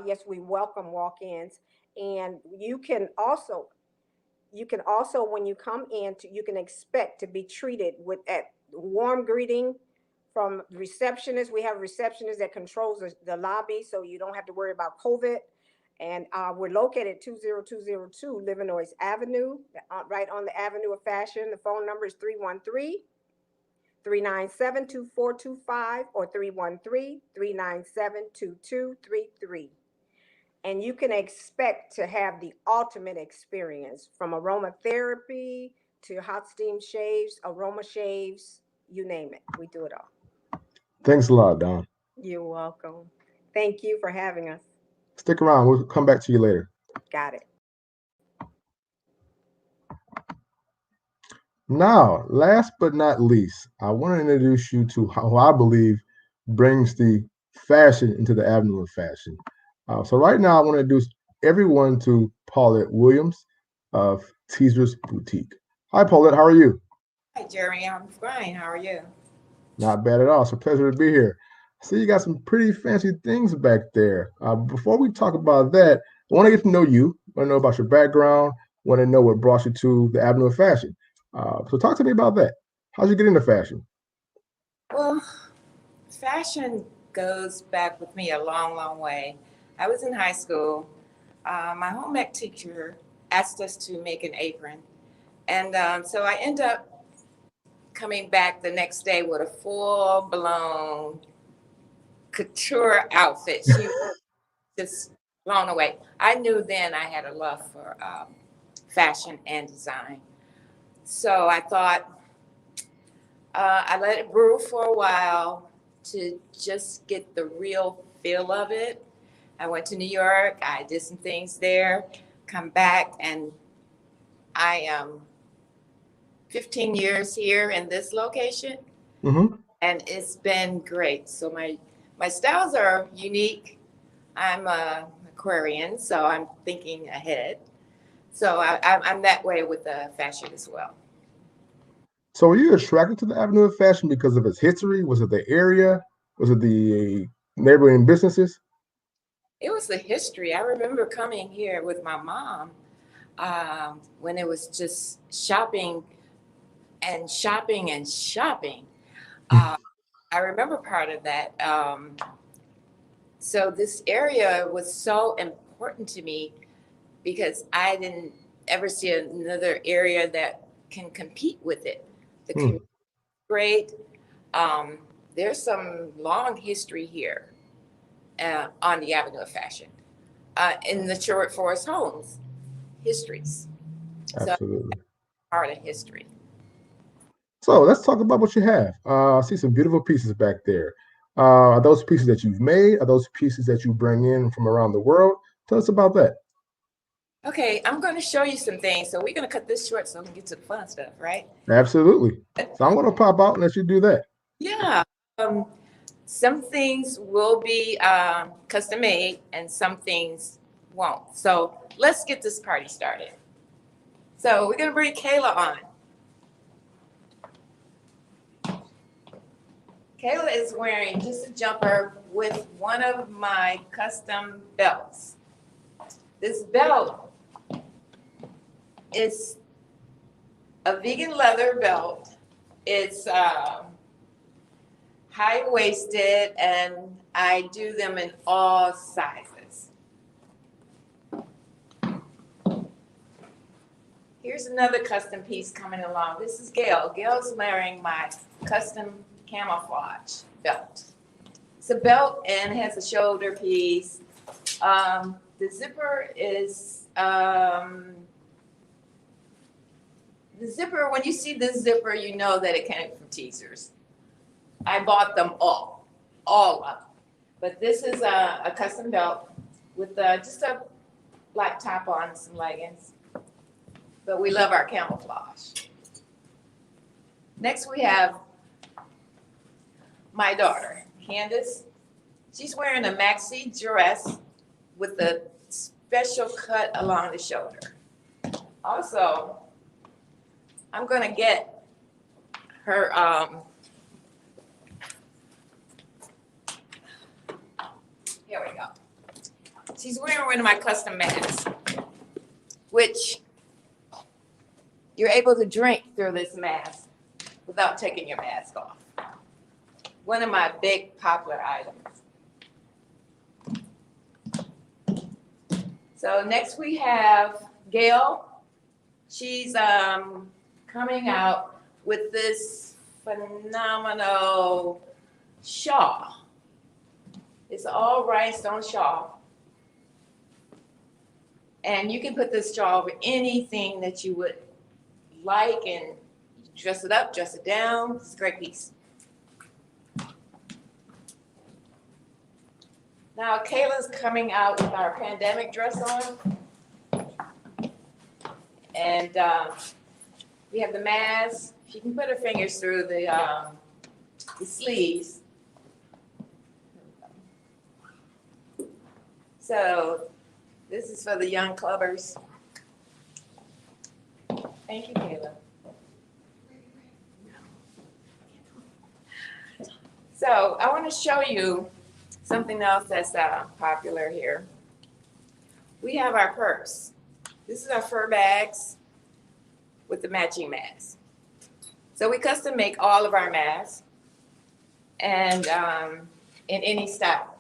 Yes, we welcome walk-ins. And you can also when you come in, you can expect to be treated with a warm greeting from receptionists. We have receptionists that controls the lobby, so you don't have to worry about COVID. And we're located at 20202 Livernois Avenue, right on the Avenue of Fashion. The phone number is 313-397-2425 or 313-397-2233. And you can expect to have the ultimate experience, from aromatherapy to hot steam shaves, aroma shaves, you name it. We do it all. Thanks a lot, Don. You're welcome. Thank you for having us. Stick around. We'll come back to you later. Got it. Now, last but not least, I want to introduce you to how I believe brings the fashion into the avenue of fashion. So right now, I want to introduce everyone to Paulette Williams of Teaser's Boutique. Hi, Paulette. How are you? Hi, Jeremy. I'm fine. How are you? Not bad at all. It's a pleasure to be here. See, you got some pretty fancy things back there. Before we talk about that, I want to get to know you. I want to know about your background. I want to know what brought you to the avenue of fashion. So talk to me about that. How'd you get into fashion? Well, fashion goes back with me a long, long way. I was in high school. My home ec teacher asked us to make an apron. And so I ended up coming back the next day with a full-blown couture outfit. She was just blown away. I knew then I had a love for fashion and design. So I thought, I let it brew for a while to just get the real feel of it. I went to New York, I did some things there, come back, and I am 15 years here in this location, and it's been great. So my styles are unique. I'm a Aquarian, so I'm thinking ahead. So I'm that way with the fashion as well. So were you attracted to the avenue of fashion because of its history? Was it the area? Was it the neighboring businesses? It was the history. I remember coming here with my mom when it was just shopping and shopping and shopping. I remember part of that. So this area was so important to me because I didn't ever see another area that can compete with it. The community is great. There's some long history here on the Avenue of Fashion in the Sherwood Forest Homes histories. Absolutely. So part of history. So let's talk about what you have. I see some beautiful pieces back there. Are those pieces that you've made? Are those pieces that you bring in from around the world? Tell us about that. Okay, I'm going to show you some things. So we're going to cut this short so we can get to the fun stuff, right? Absolutely. So I'm going to pop out and let you do that. Yeah. Some things will be custom made and some things won't. So let's get this party started. So we're going to bring Kayla on. Kayla is wearing just a jumper with one of my custom belts. This belt is a vegan leather belt. It's high-waisted, and I do them in all sizes. Here's another custom piece coming along. This is Gail. Gail's wearing my custom camouflage belt. It's a belt and has a shoulder piece. The zipper is, the zipper, when you see this zipper, you know that it came from Teasers. I bought them all of them. But this is a custom belt with just a black top on, some leggings. But we love our camouflage. Next we have my daughter, Candace. She's wearing a maxi dress with a special cut along the shoulder. Also, I'm gonna get her, here we go. She's wearing one of my custom masks, which you're able to drink through this mask without taking your mask off. One of my big popular items. So next we have Gail. She's coming out with this phenomenal shawl. It's all rhinestone shawl. And you can put this shawl with anything that you would like and dress it up, dress it down. It's a great piece. Now Kayla's coming out with our pandemic dress on. And we have the mask. She can put her fingers through the sleeves. So this is for the young clubbers. Thank you, Kayla. So I want to show you something else that's popular here. We have our purse. This is our fur bags with the matching mask. So we custom make all of our masks and in any style.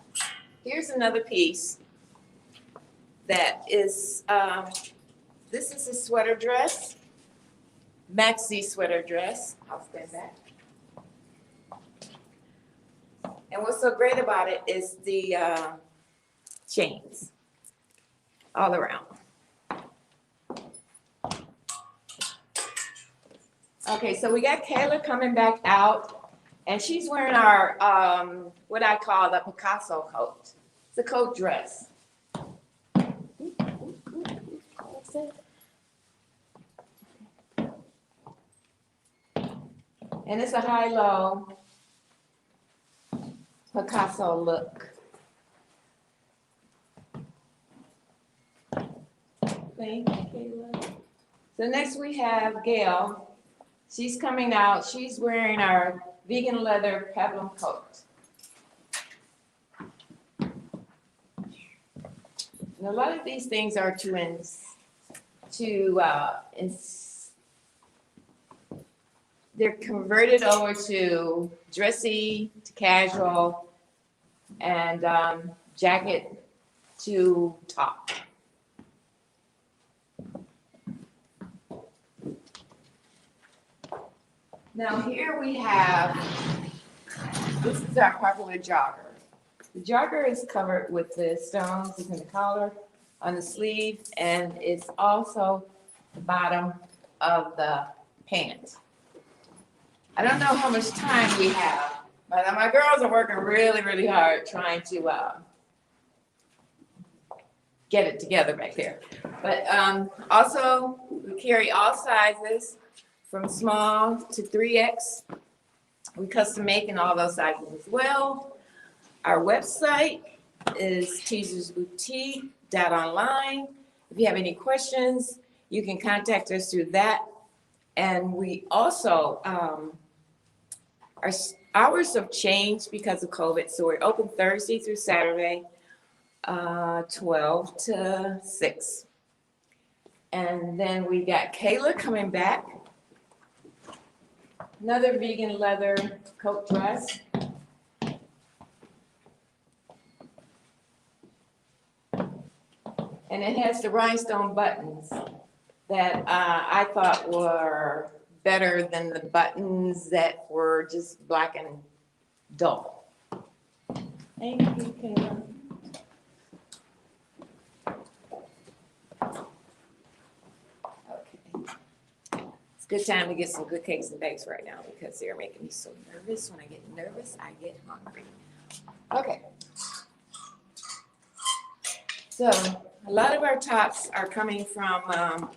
Here's another piece that is, this is a sweater dress, maxi sweater dress. I'll stand back. And what's so great about it is the chains all around. Okay, so we got Kayla coming back out, and she's wearing our, what I call the Picasso coat. It's a coat dress. And it's a high-low Picasso look. Thank you, Kayla. So next we have Gail. She's coming out. She's wearing our vegan leather peplum coat. And a lot of these things are they're converted over to dressy, to casual, and jacket to top. Now here we have, this is our popular jogger. The jogger is covered with the stones. It's in the collar, on the sleeve, and it's also the bottom of the pant. I don't know how much time we have, but my girls are working really, really hard trying to get it together back there. But also, we carry all sizes from small to 3X. We custom make in all those sizes as well. Our website is teasersboutique.online. If you have any questions, you can contact us through that. And we also, our hours have changed because of COVID. So we're open Thursday through Saturday, 12 to 6. And then we got Kayla coming back. Another vegan leather coat dress. And it has the rhinestone buttons that I thought were better than the buttons that were just black and dull. Thank you, Kayla. Good time to get some good cakes and bakes right now because they're making me so nervous. When I get nervous, I get hungry. Okay. So a lot of our tops are coming from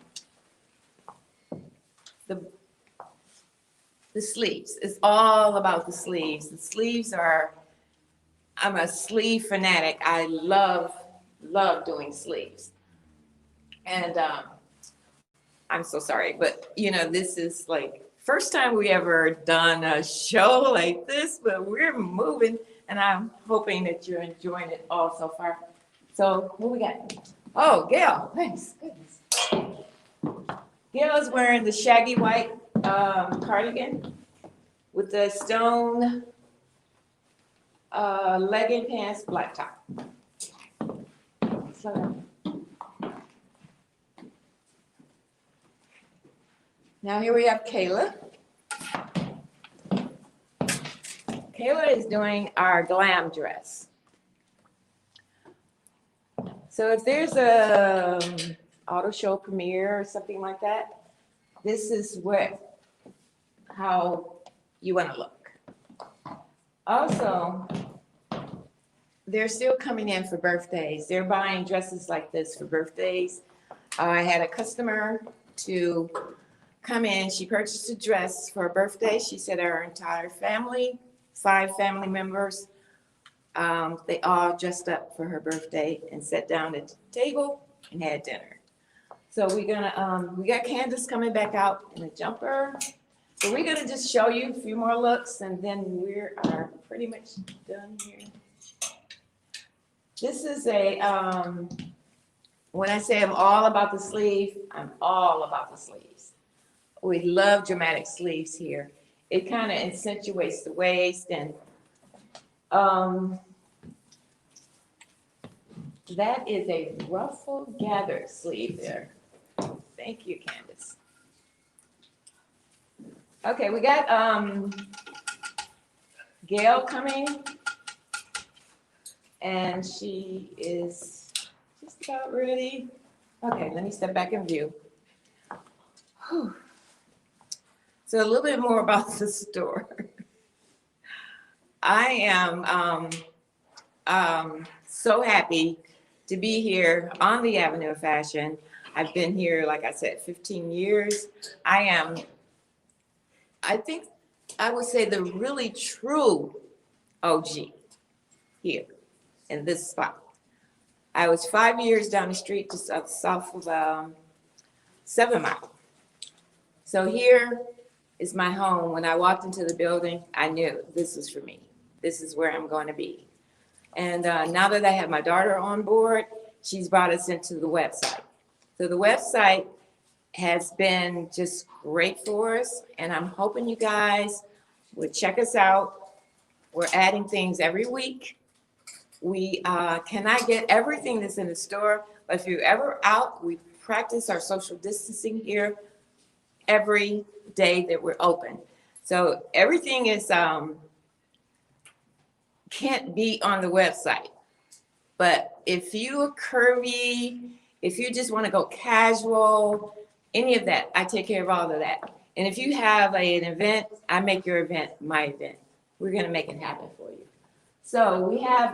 the sleeves. It's all about the sleeves. The sleeves are, I'm a sleeve fanatic. I love doing sleeves. And I'm so sorry, but you know, this is like first time we ever done a show like this, but we're moving, and I'm hoping that you're enjoying it all so far. So what we got? Oh, Gail, thanks, goodness. Gail is wearing the shaggy white cardigan with the stone legging pants, black top. So, now here we have Kayla. Kayla is doing our glam dress. So if there's a auto show premiere or something like that, this is how you want to look. Also, they're still coming in for birthdays. They're buying dresses like this for birthdays. I had a customer to come in. She purchased a dress for her birthday. She said her entire family, 5 family members, they all dressed up for her birthday and sat down at the table and had dinner. So we're gonna, we got Candace coming back out in a jumper. So we're gonna just show you a few more looks, and then we are pretty much done here. This is a, when I say I'm all about the sleeve, I'm all about the sleeves. We love dramatic sleeves here. It kind of accentuates the waist, and that is a ruffle gathered sleeve there. Thank you, Candace. Okay, we got Gail coming, and she is just about ready. Okay, let me step back in view. Whew. So a little bit more about the store. I am so happy to be here on the Avenue of Fashion. I've been here, like I said, 15 years. I think I would say the really true OG here in this spot. I was 5 years down the street just south of 7 Mile. So here is my home. When I walked into the building, I knew this is for me. This is where I'm going to be. And now that I have my daughter on board, she's brought us into the website. So the website has been just great for us, and I'm hoping you guys will check us out. We're adding things every week. We cannot get everything that's in the store, but if you're ever out, we practice our social distancing here every day that we're open. So everything is can't be on the website. But if you're curvy, if you just want to go casual, any of that, I take care of all of that. And if you have an event, I make your event my event. We're going to make it happen for you. So we have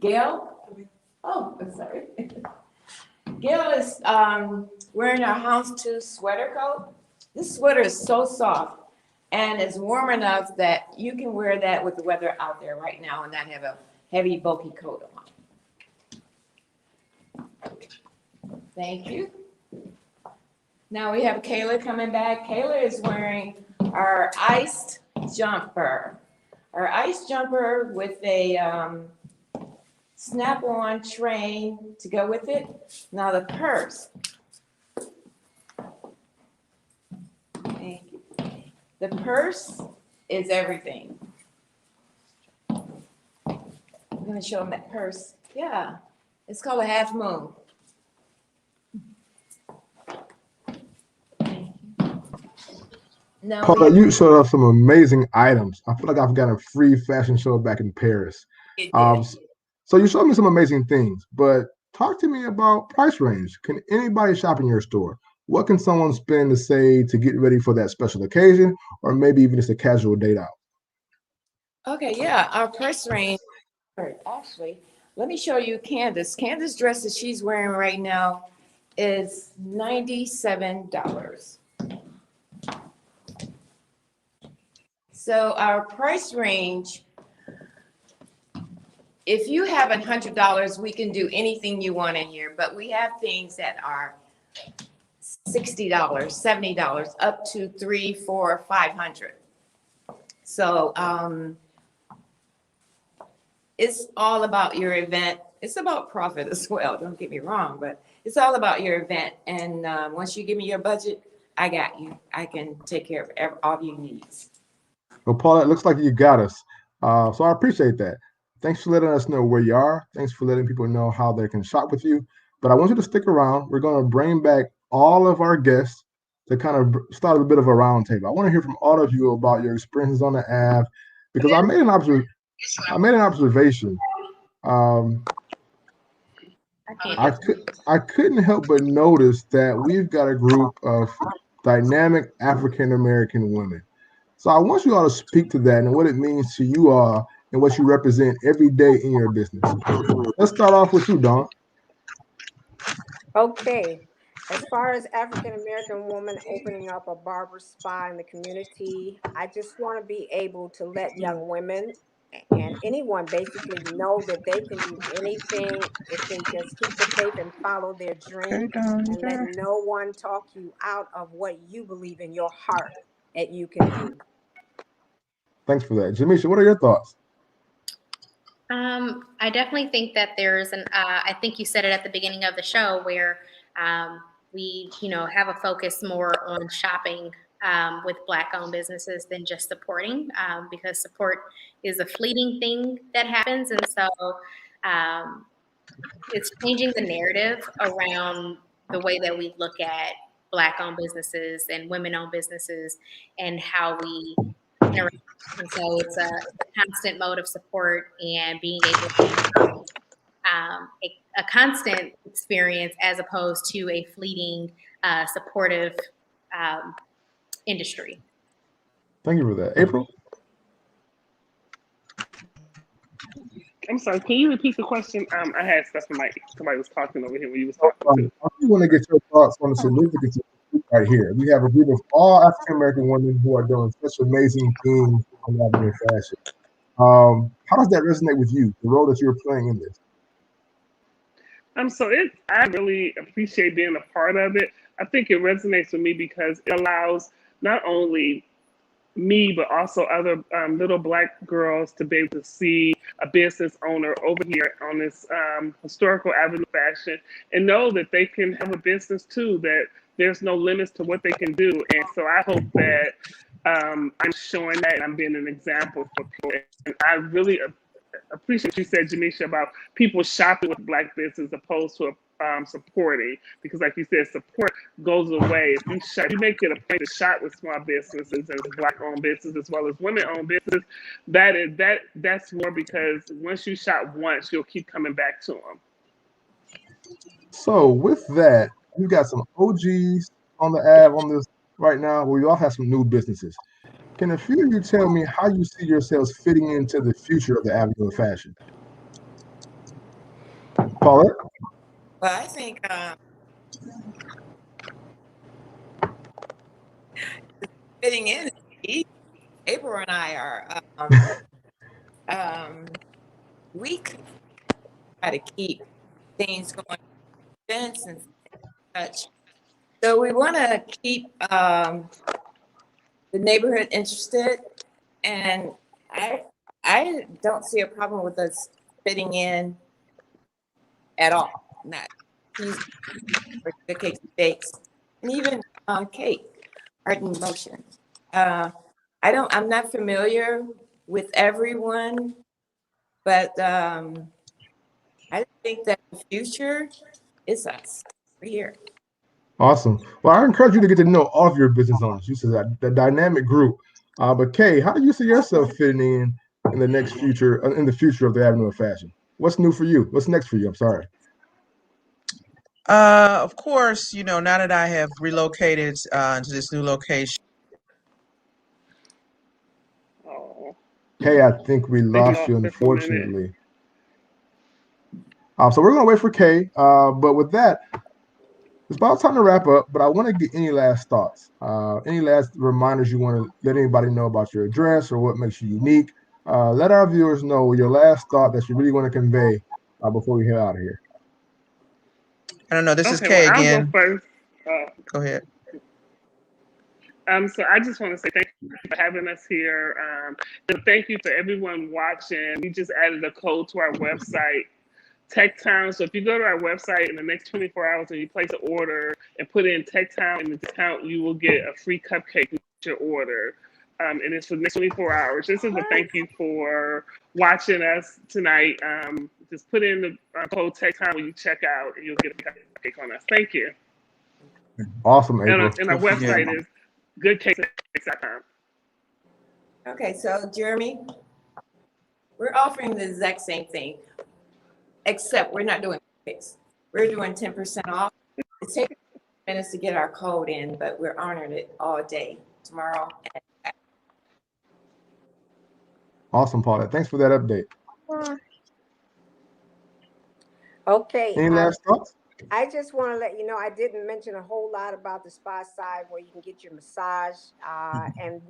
Gail. Oh, I'm sorry. Gail is wearing our Houndstooth sweater coat. This sweater is so soft and it's warm enough that you can wear that with the weather out there right now and not have a heavy, bulky coat on. Thank you. Now we have Kayla coming back. Kayla is wearing our iced jumper. Our iced jumper with a snap-on train to go with it. Now the purse. Thank you. The purse is everything. I'm going to show them that purse. Yeah, it's called a half moon. No. Paula, you showed us some amazing items. I feel like I've got a free fashion show back in Paris. So you showed me some amazing things, but talk to me about price range. Can anybody shop in your store? What can someone spend to say to get ready for that special occasion, or maybe even just a casual date out? Okay, yeah, our price range. Actually, let me show you Candace. Candace's dress that she's wearing right now is $97. So our price range, if you have $100, we can do anything you want in here, but we have things that are $60, $70, up to $300, $400, $500. So it's all about your event. It's about profit as well. Don't get me wrong, but it's all about your event. And once you give me your budget, I got you. I can take care of all your needs. Well, Paula, it looks like you got us. So I appreciate that. Thanks for letting us know where you are. Thanks for letting people know how they can shop with you. But I want you to stick around. We're going to bring back all of our guests to kind of start a bit of a roundtable. I want to hear from all of you about your experiences on the app because I made an observation. I couldn't help but notice that we've got a group of dynamic African American women. So I want you all to speak to that and what it means to you all and what you represent every day in your business. Let's start off with you, Dawn. Okay. As far as African American woman opening up a barber spa in the community, I just want to be able to let young women and anyone basically know that they can do anything if they just keep the faith and follow their dream and let no one talk you out of what you believe in your heart that you can do. Thanks for that. Jamisha, what are your thoughts? I definitely think that there's I think you said it at the beginning of the show where we, have a focus more on shopping with Black-owned businesses than just supporting, because support is a fleeting thing that happens. And so it's changing the narrative around the way that we look at Black-owned businesses and women-owned businesses and how we interact. And so it's a constant mode of support and being able to a constant experience as opposed to a fleeting, supportive industry. Thank you for that. April? I'm sorry, can you repeat the question? I had stuff in my, somebody was talking over here when you was talking too. I want to get your thoughts on the significance of this right here. We have a group of all African American women who are doing such amazing things in Avenue Fashion. How does that resonate with you, the role that you're playing in this? I really appreciate being a part of it. I think it resonates with me because it allows not only me, but also other little Black girls to be able to see a business owner over here on this historical Avenue Fashion and know that they can have a business too, that there's no limits to what they can do. And so I hope that I'm showing that and I'm being an example for people. And I really appreciate what you said, Jamisha, about people shopping with Black business opposed to supporting, because like you said, support goes away. If you make it a point to shop with small businesses and Black-owned businesses as well as women-owned businesses, that's more, because once you shop once, you'll keep coming back to them. So with that, we've got some OGs on the app on this right now. We all have some new businesses. Can a few of you tell me how you see yourselves fitting into the future of the Avenue of Fashion? Paula? Well, I think fitting in, April and I are, we try to keep things going, events and such. So we want to keep the neighborhood interested, and I don't see a problem with us fitting in at all. Not the cakes and bakes, and even cake, art in motion. I'm not familiar with everyone, but I think that the future is us. We're here. Awesome. Well, I encourage you to get to know all of your business owners. You said that the dynamic group. But Kay, how do you see yourself fitting in the future of the Avenue of Fashion? What's new for you? What's next for you? I'm sorry. Of course, now that I have relocated to this new location. Oh. Kay, I think we lost you, unfortunately. So we're going to wait for Kay. But with that, it's about time to wrap up, but I want to get any last thoughts, any last reminders you want to let anybody know about your address or what makes you unique. Let our viewers know your last thought that you really want to convey before we head out of here. I don't know. This is Kay again. I'll go first. Go ahead. So I just want to say thank you for having us here. And thank you for everyone watching. We just added a code to our website, TechTown. So if you go to our website in the next 24 hours and you place an order and put in TechTown in the discount, you will get a free cupcake with your order. And it's for the next 24 hours. This is a thank you for watching us tonight. Just put in the code TechTown when you check out and you'll get a cupcake on us. Thank you. Awesome, April. And our website is goodcakes.com. Okay, so Jeremy, we're offering the exact same thing, except we're not doing cupcakes. We're doing 10% off. It's taking minutes to get our code in, but we're honoring it all day tomorrow. Awesome, Paulette. Thanks for that update. Okay. Any last thoughts? I just want to let you know, I didn't mention a whole lot about the spa side where you can get your massage. And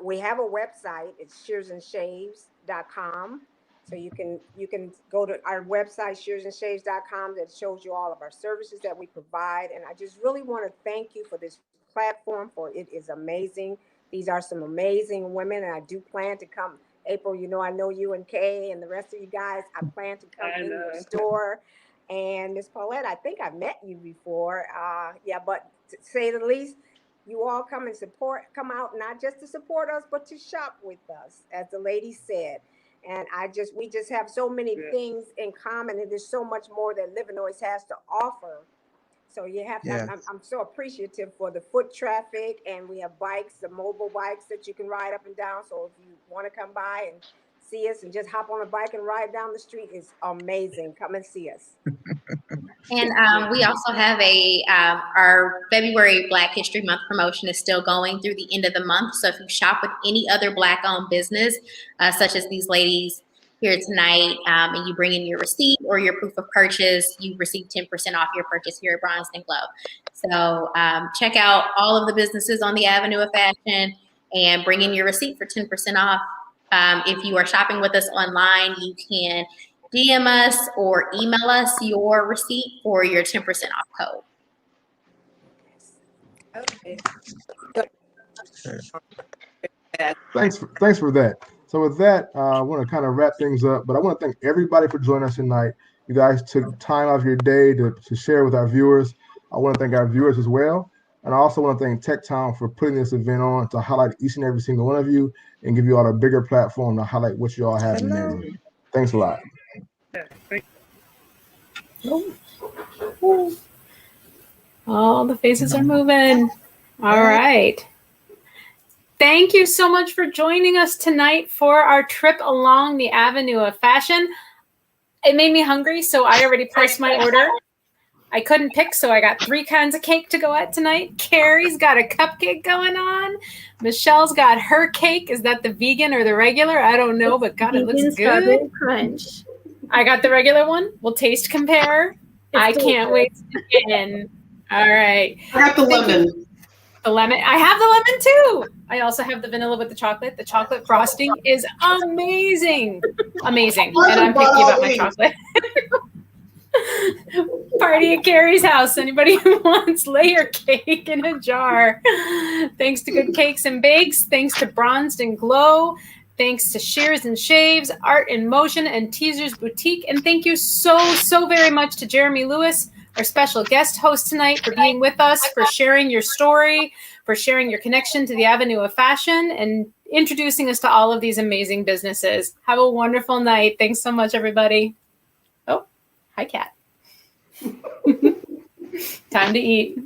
we have a website. It's shearsandshaves.com. So you can go to our website, shearsandshaves.com, that shows you all of our services that we provide. And I just really want to thank you for this platform, for it is amazing. These are some amazing women, and I do plan to come. April, I know you and Kay and the rest of you guys. I plan to come in your store. And Miss Paulette, I think I've met you before. But to say the least, you all come out not just to support us, but to shop with us, as the lady said. And we just have so many things in common, and there's so much more that Livernois has to offer. So you have to, I'm so appreciative for the foot traffic, and we have bikes, the mobile bikes that you can ride up and down. So if you want to come by and see us and just hop on a bike and ride down the street, it's amazing. Come and see us. And we also have our February Black History Month promotion is still going through the end of the month. So if you shop with any other Black-owned business, such as these ladies here tonight, and you bring in your receipt or your proof of purchase, you receive 10% off your purchase here at Bronson Glow. So check out all of the businesses on the Avenue of Fashion and bring in your receipt for 10% off. If you are shopping with us online, you can DM us or email us your receipt for your 10% off code. Okay. Thanks for that. So with that, I want to kind of wrap things up, but I want to thank everybody for joining us tonight. You guys took time out of your day to share with our viewers. I want to thank our viewers as well. And I also want to thank TechTown for putting this event on to highlight each and every single one of you and give you all a bigger platform to highlight what you all have in the neighborhood. Thanks a lot. All the faces are moving. All right. Thank you so much for joining us tonight for our trip along the Avenue of Fashion. It made me hungry, so I already placed my order. I couldn't pick, so I got 3 kinds of cake to go at tonight. Carrie's got a cupcake going on. Michelle's got her cake. Is that the vegan or the regular? I don't know, but God, it looks good. Crunch. I got the regular one. We'll taste compare. I can't wait to get in. All right. I got the lemon. The lemon. I have the lemon too. I also have the vanilla with the chocolate. The chocolate frosting is amazing. Amazing. And I'm picky about my chocolate. Party at Carrie's house. Anybody who wants layer cake in a jar. Thanks to Good Cakes and Bakes. Thanks to Bronzed and Glow. Thanks to Shears and Shaves, Art in Motion, and Teasers Boutique. And thank you so very much to Jeremy Lewis, our special guest host tonight, for being with us, for sharing your story, for sharing your connection to the Avenue of Fashion, and introducing us to all of these amazing businesses. Have a wonderful night. Thanks so much, everybody. Oh, hi, Kat. Time to eat.